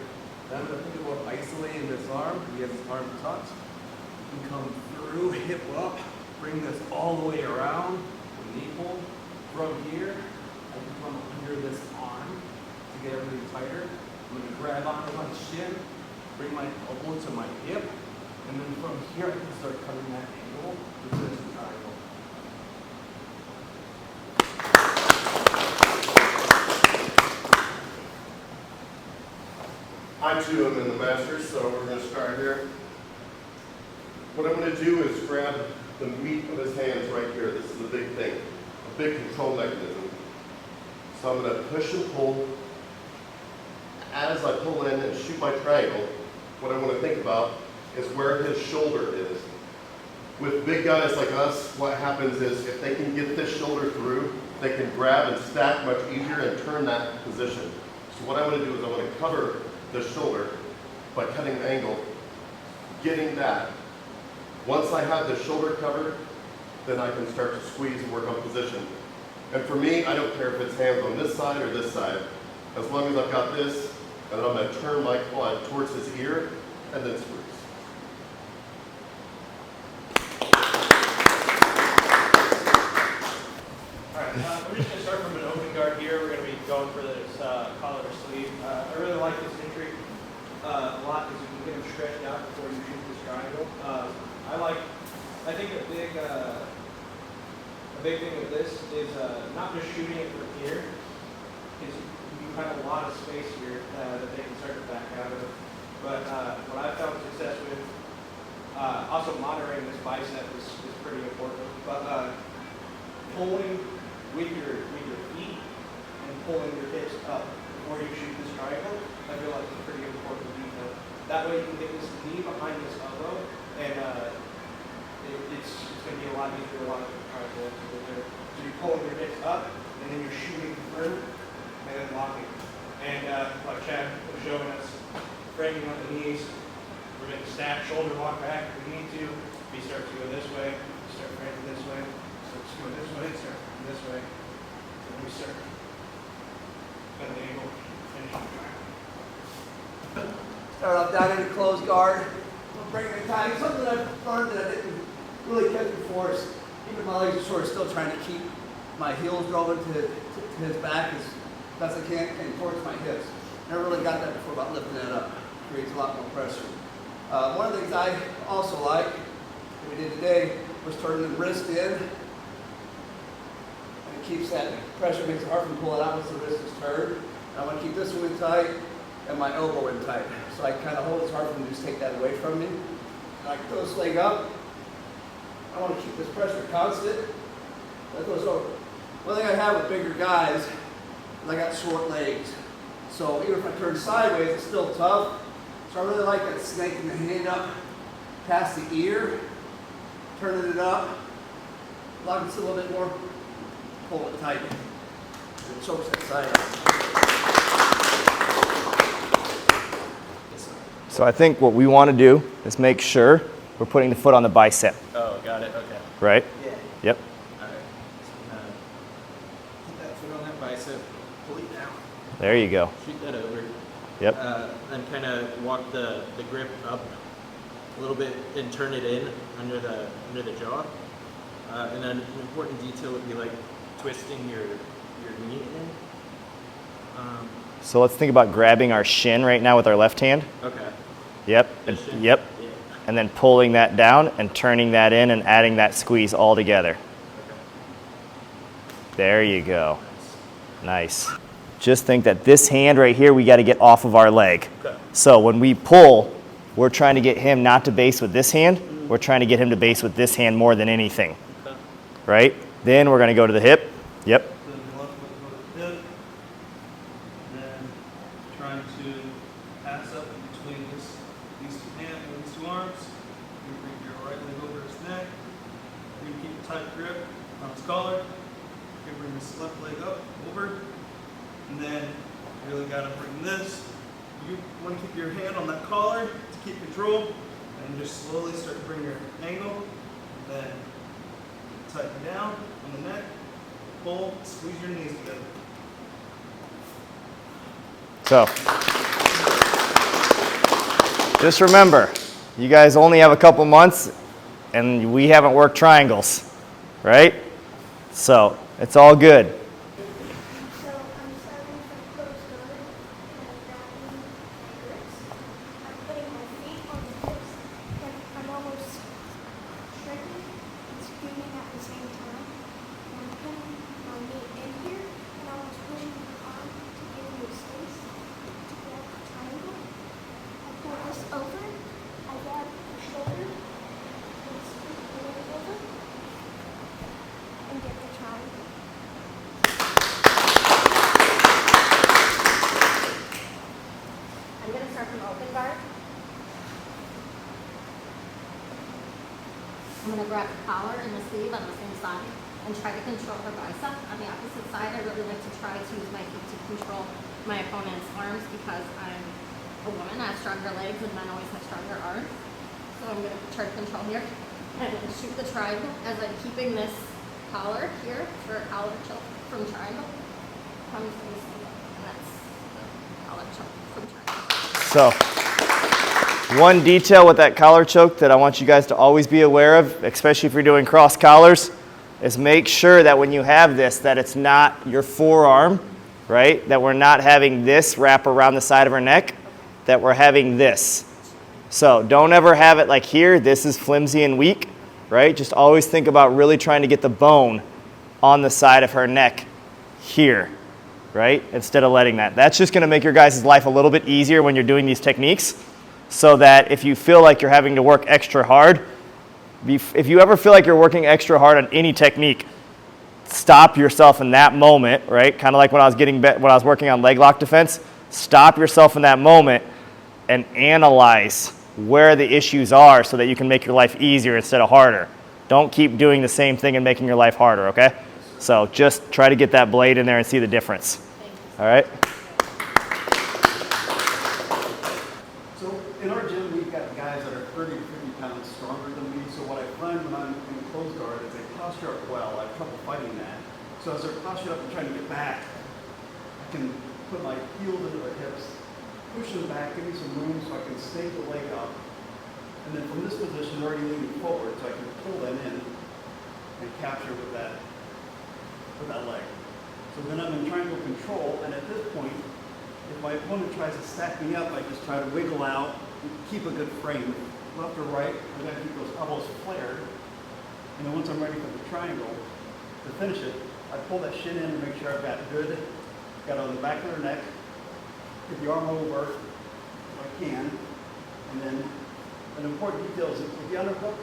Then I'm going to think about isolating this arm. He has his arm tucked. He can come through, hip up, bring this all the way around, knee pull. From here, I can come under this arm to get everything tighter. I'm going to grab onto my shin, bring my elbow to my hip, and then from here I can start cutting that angle to finish the triangle. I too am in the Masters, so we're going to start here. What I'm going to do is grab the meat of his hands right here. This is the big thing, a big control mechanism. So I'm going to push and pull. As I pull in and shoot my triangle, what I want to think about is where his shoulder is. With big guys like us, what happens is if they can get this shoulder through, they can grab and stack much easier and turn that position. So what I want to do is I want to cover the shoulder by cutting the angle, getting that. Once I have the shoulder covered, then I can start to squeeze and work on position. And for me, I don't care if it's hands on this side or this side. As long as I've got this, and then I'm going to turn my quad towards his ear, and then squeeze. Alright, we're just going to start from an open guard here. We're going to be going for this collar or sleeve. I really like this entry a lot because you can get them stretched out before you shoot this triangle. I think a big thing with this is not just shooting it from here, is you have a lot of space here that they can start to back out of. But what I've found success with, also monitoring this bicep is pretty important. But pulling with your feet and pulling your hips up before you shoot this triangle, I feel like it's pretty important detail. That way you can get this knee behind this elbow, and it's going to be a lot easier, a lot of triangles there. So you're pulling your hips up, and then you're shooting through, and then locking. And like Chad was showing us, framing on the knees, we're going to snap, shoulder lock back if we need to. If you start to go this way, start framing this way, start to go this way, start this way, and we start at the angle, finish the triangle. Start off down into closed guard. I'm bringing it tight. Something that I've learned that I didn't really catch before is even my legs are sort of still trying to keep my heels drove into his back as best I can and towards my hips. Never really got that before about lifting it up. Creates a lot more pressure. One of the things I also like, that we did today, was turning the wrist in. And it keeps that pressure, makes it hard to pull it out once the wrist is turned. And I want to keep this one in tight and my elbow in tight. So I kind of hold it, it's hard for them to just take that away from me. And I can throw this leg up. I want to keep this pressure constant. Let those over. One thing I have with bigger guys is I got short legs. So even if I turn sideways, it's still tough. So I really like that snaking the hand up past the ear, turning it up, locking it a little bit more, pull it tight, and chokes that side up. So I think what we want to do is make sure we're putting the foot on the bicep, Oh, got it. Okay. right? Yeah. Yep. All right. So, put that foot on that bicep. Pull it down. There you go. Shoot that over. Yep. Then kind of walk the grip up a little bit and turn it in under the jaw. And then an important detail would be like twisting your knee in. So let's think about grabbing our shin right now with our left hand. Okay. Yep. And, yep. Yeah. And then pulling that down and turning that in and adding that squeeze all together. Okay. There you go. Nice. Just think that this hand right here, we got to get off of our leg. Okay. So when we pull, we're trying to get him not to base with this hand. We're trying to get him to base with this hand more than anything. Okay. Right? Then we're going to go to the hip. Yep. Then the left foot go to the hip. Then trying to pass up between these two hands or these two arms. You bring your right leg over his neck. You keep a tight grip on his collar. You bring this left leg up, over. And then you really got to bring this. You want to keep your hand on that collar to keep control. And just slowly start to bring your angle. Then tighten down on the neck. Pull, squeeze your knees together. So just remember, you guys only have a couple months and we haven't worked triangles, right? So it's all good. So I'm starting from close guard, and I'm grabbing my grips. I'm putting my feet on the hips, and I'm almost striking and screaming at the same time. And I'm putting my knee in here, and almost pushing my arm to give me space to grab the triangle. I pull this over, I grab the shoulder, and scoop the leg over, and get the triangle. I'm going to start from open guard. I'm going to grab the collar and the sleeve on the same side and try to control her bicep. On the opposite side, I really like to try to use my feet to control my opponent's arms because I'm a woman. I have stronger legs and men always have stronger arms. So I'm going to try to control here and then shoot the triangle as I'm keeping this collar here for a collar choke from triangle. Comes this, and that's the collar choke from triangle. So one detail with that collar choke that I want you guys to always be aware of, especially if you're doing cross collars, is make sure that when you have this, that it's not your forearm, right? That we're not having this wrap around the side of our neck, that we're having this. So don't ever have it like here, this is flimsy and weak, right? Just always think about really trying to get the bone on the side of her neck here, right? Instead of letting that. That's just gonna make your guys' life a little bit easier when you're doing these techniques, so that if you feel like you're having to work extra hard, if you ever feel like you're working extra hard on any technique, stop yourself in that moment, right? Kind of like when I was working on leg lock defense. Stop yourself in that moment and analyze where the issues are so that you can make your life easier instead of harder. Don't keep doing the same thing and making your life harder, okay? So just try to get that blade in there and see the difference. All right? So in our gym, we've got guys that are 30 to 50 pounds stronger than me. So what I find when I'm in close guard is they posture up well. I have trouble fighting that. So as they're postured up and trying to get back, I can put my heels into their hips, push them back, give me some room so I can snake the leg up. And then from this position, they're already leaning forward, so I can pull them in and capture with that for that leg. So then I'm in triangle control, and at this point, if my opponent tries to stack me up, I just try to wiggle out and keep a good frame. Left or right, I gotta keep those elbows flared. And then once I'm ready for the triangle, to finish it, I pull that shin in and make sure I've got good, got on the back of their neck, get the arm over if I can, and then an important detail is if you underhook,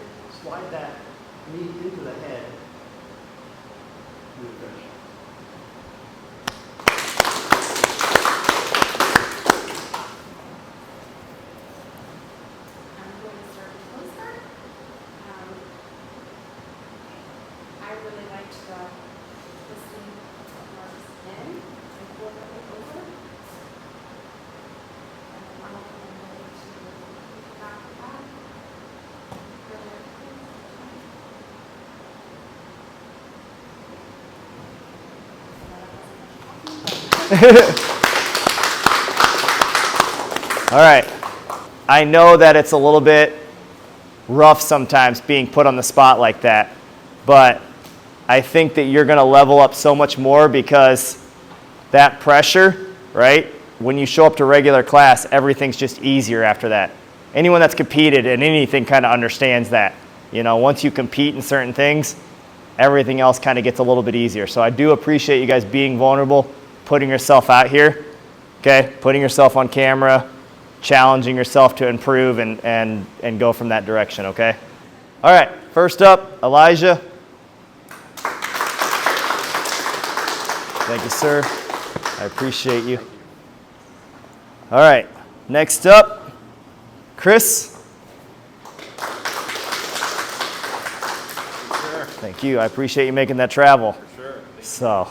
slide that knee into the head and then finish. I really liked the listening marks in and pull them over. And then I'm going to back that. All right. I know that it's a little bit rough sometimes being put on the spot like that, but I think that you're going to level up so much more because that pressure, right? When you show up to regular class, everything's just easier after that. Anyone that's competed in anything kind of understands that. You know, once you compete in certain things, everything else kind of gets a little bit easier. So I do appreciate you guys being vulnerable, putting yourself out here, okay? Putting yourself on camera, challenging yourself to improve and go from that direction, okay? All right, first up, Elijah. Thank you, sir. I appreciate you. All right, next up, Chris. Thank you. I appreciate you making that travel. For sure. So,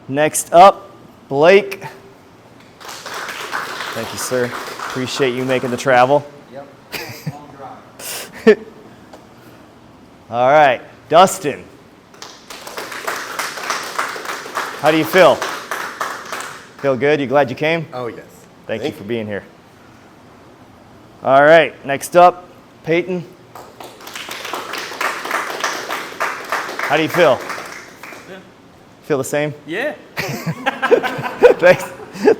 next up, Blake. Thank you, sir. Appreciate you making the travel. Yep. All right, Dustin. How do you feel? Feel good? You glad you came? Oh, yes. Thank you for being here. All right, next up, Peyton. How do you feel? Yeah. Feel the same? Yeah.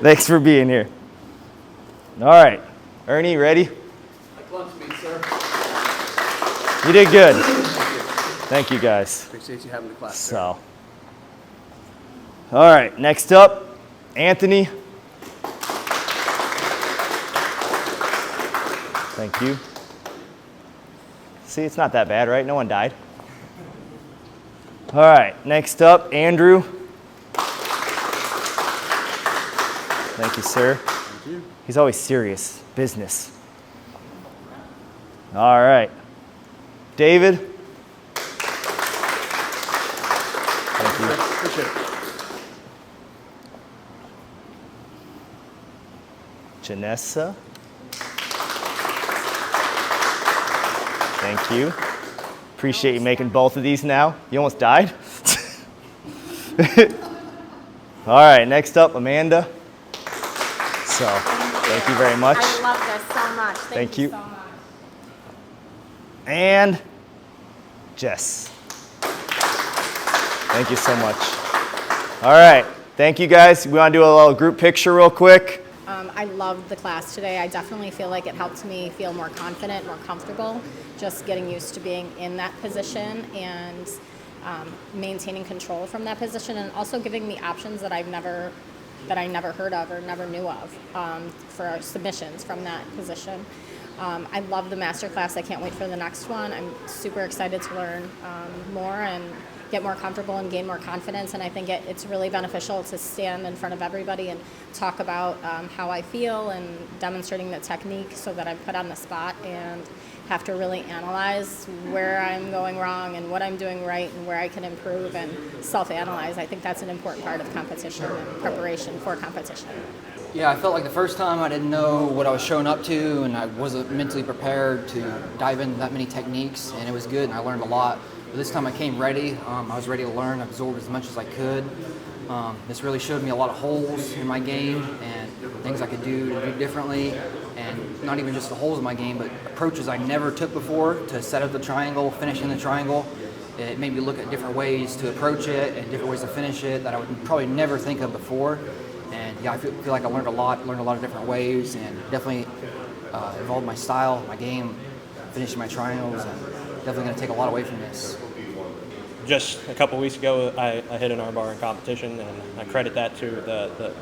Thanks for being here. All right, Ernie, ready? Like lunch meat, sir. You did good. Thank you, guys. Appreciate you having the class. Sir. So, all right, next up, Anthony. Thank you. See, it's not that bad, right? No one died. All right, next up, Andrew. Thank you, sir. Thank you. He's always serious, business. All right, David. Thank you. Appreciate it. Janessa. Thank you. Appreciate you making both of these now. You almost died? All right, next up, Amanda. So, thank you very much. I love this so much. Thank you so much. And Jess. Thank you so much. All right, thank you guys. We want to do a little group picture real quick. I loved the class today. I definitely feel like it helped me feel more confident, more comfortable, just getting used to being in that position and maintaining control from that position, and also giving me options that I never heard of or never knew of for submissions from that position. I love the master class. I can't wait for the next one. I'm super excited to learn more and get more comfortable and gain more confidence, and I think it's really beneficial to stand in front of everybody and talk about how I feel and demonstrating the technique so that I'm put on the spot and have to really analyze where I'm going wrong and what I'm doing right and where I can improve and self-analyze. I think that's an important part of competition and preparation for competition. Yeah, I felt like the first time I didn't know what I was showing up to, and I wasn't mentally prepared to dive into that many techniques, and it was good, and I learned a lot. But this time I came ready. I was ready to learn, absorb as much as I could. This really showed me a lot of holes in my game and things I could do differently, and not even just the holes in my game, but approaches I never took before to set up the triangle, finishing the triangle. It made me look at different ways to approach it and different ways to finish it that I would probably never think of before. And yeah, I feel like I learned a lot of different ways, and definitely evolved my style, my game, finishing my triangles, and definitely going to take a lot away from this. Just a couple weeks ago, I hit an armbar in competition, and I credit that to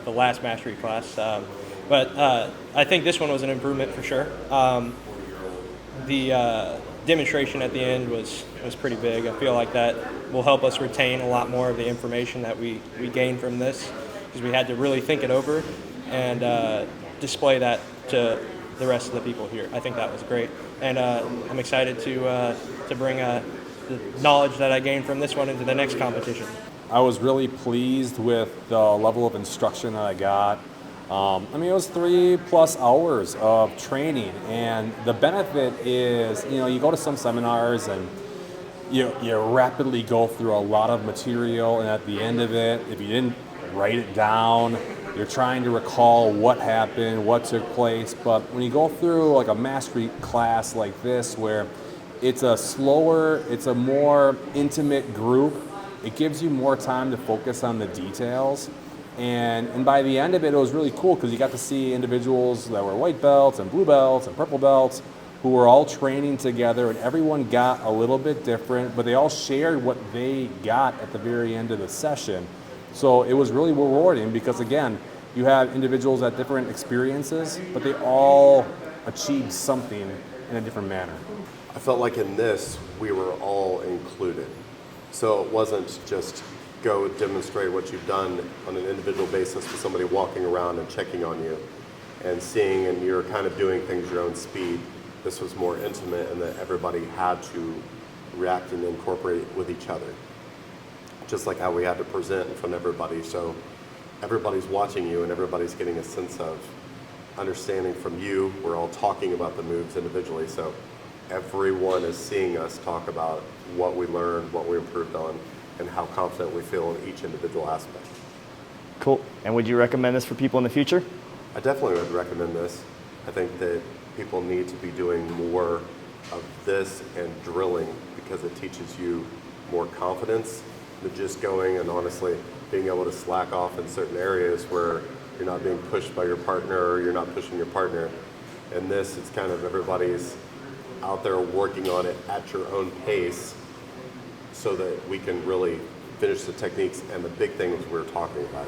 the last mastery class. But I think this one was an improvement for sure. The demonstration at the end was pretty big. I feel like that will help us retain a lot more of the information that we gained from this, because we had to really think it over and display that to the rest of the people here. I think that was great, and I'm excited to bring the knowledge that I gained from this one into the next competition. I was really pleased with the level of instruction that I got. I mean, it was 3+ hours of training, and the benefit is, you know, you go to some seminars and you rapidly go through a lot of material, and at the end of it, if you didn't write it down, you're trying to recall what happened, what took place. But when you go through like a mastery class like this, where it's a slower, it's a more intimate group, it gives you more time to focus on the details. And by the end of it, it was really cool because you got to see individuals that were white belts and blue belts and purple belts who were all training together, and everyone got a little bit different, but they all shared what they got at the very end of the session. So it was really rewarding because, again, you have individuals at different experiences, but they all achieved something in a different manner. I felt like in this, we were all included. So it wasn't just go demonstrate what you've done on an individual basis with somebody walking around and checking on you and seeing, and you're kind of doing things your own speed. This was more intimate, and that everybody had to react and incorporate with each other. Just like how we had to present in front of everybody. So everybody's watching you and everybody's getting a sense of understanding from you. We're all talking about the moves individually. So everyone is seeing us talk about what we learned, what we improved on, and how confident we feel in each individual aspect. Cool. And would you recommend this for people in the future? I definitely would recommend this. I think that people need to be doing more of this and drilling, because it teaches you more confidence than just going and honestly being able to slack off in certain areas where you're not being pushed by your partner or you're not pushing your partner. And this, it's kind of everybody's out there working on it at your own pace so that we can really finish the techniques and the big things we're talking about.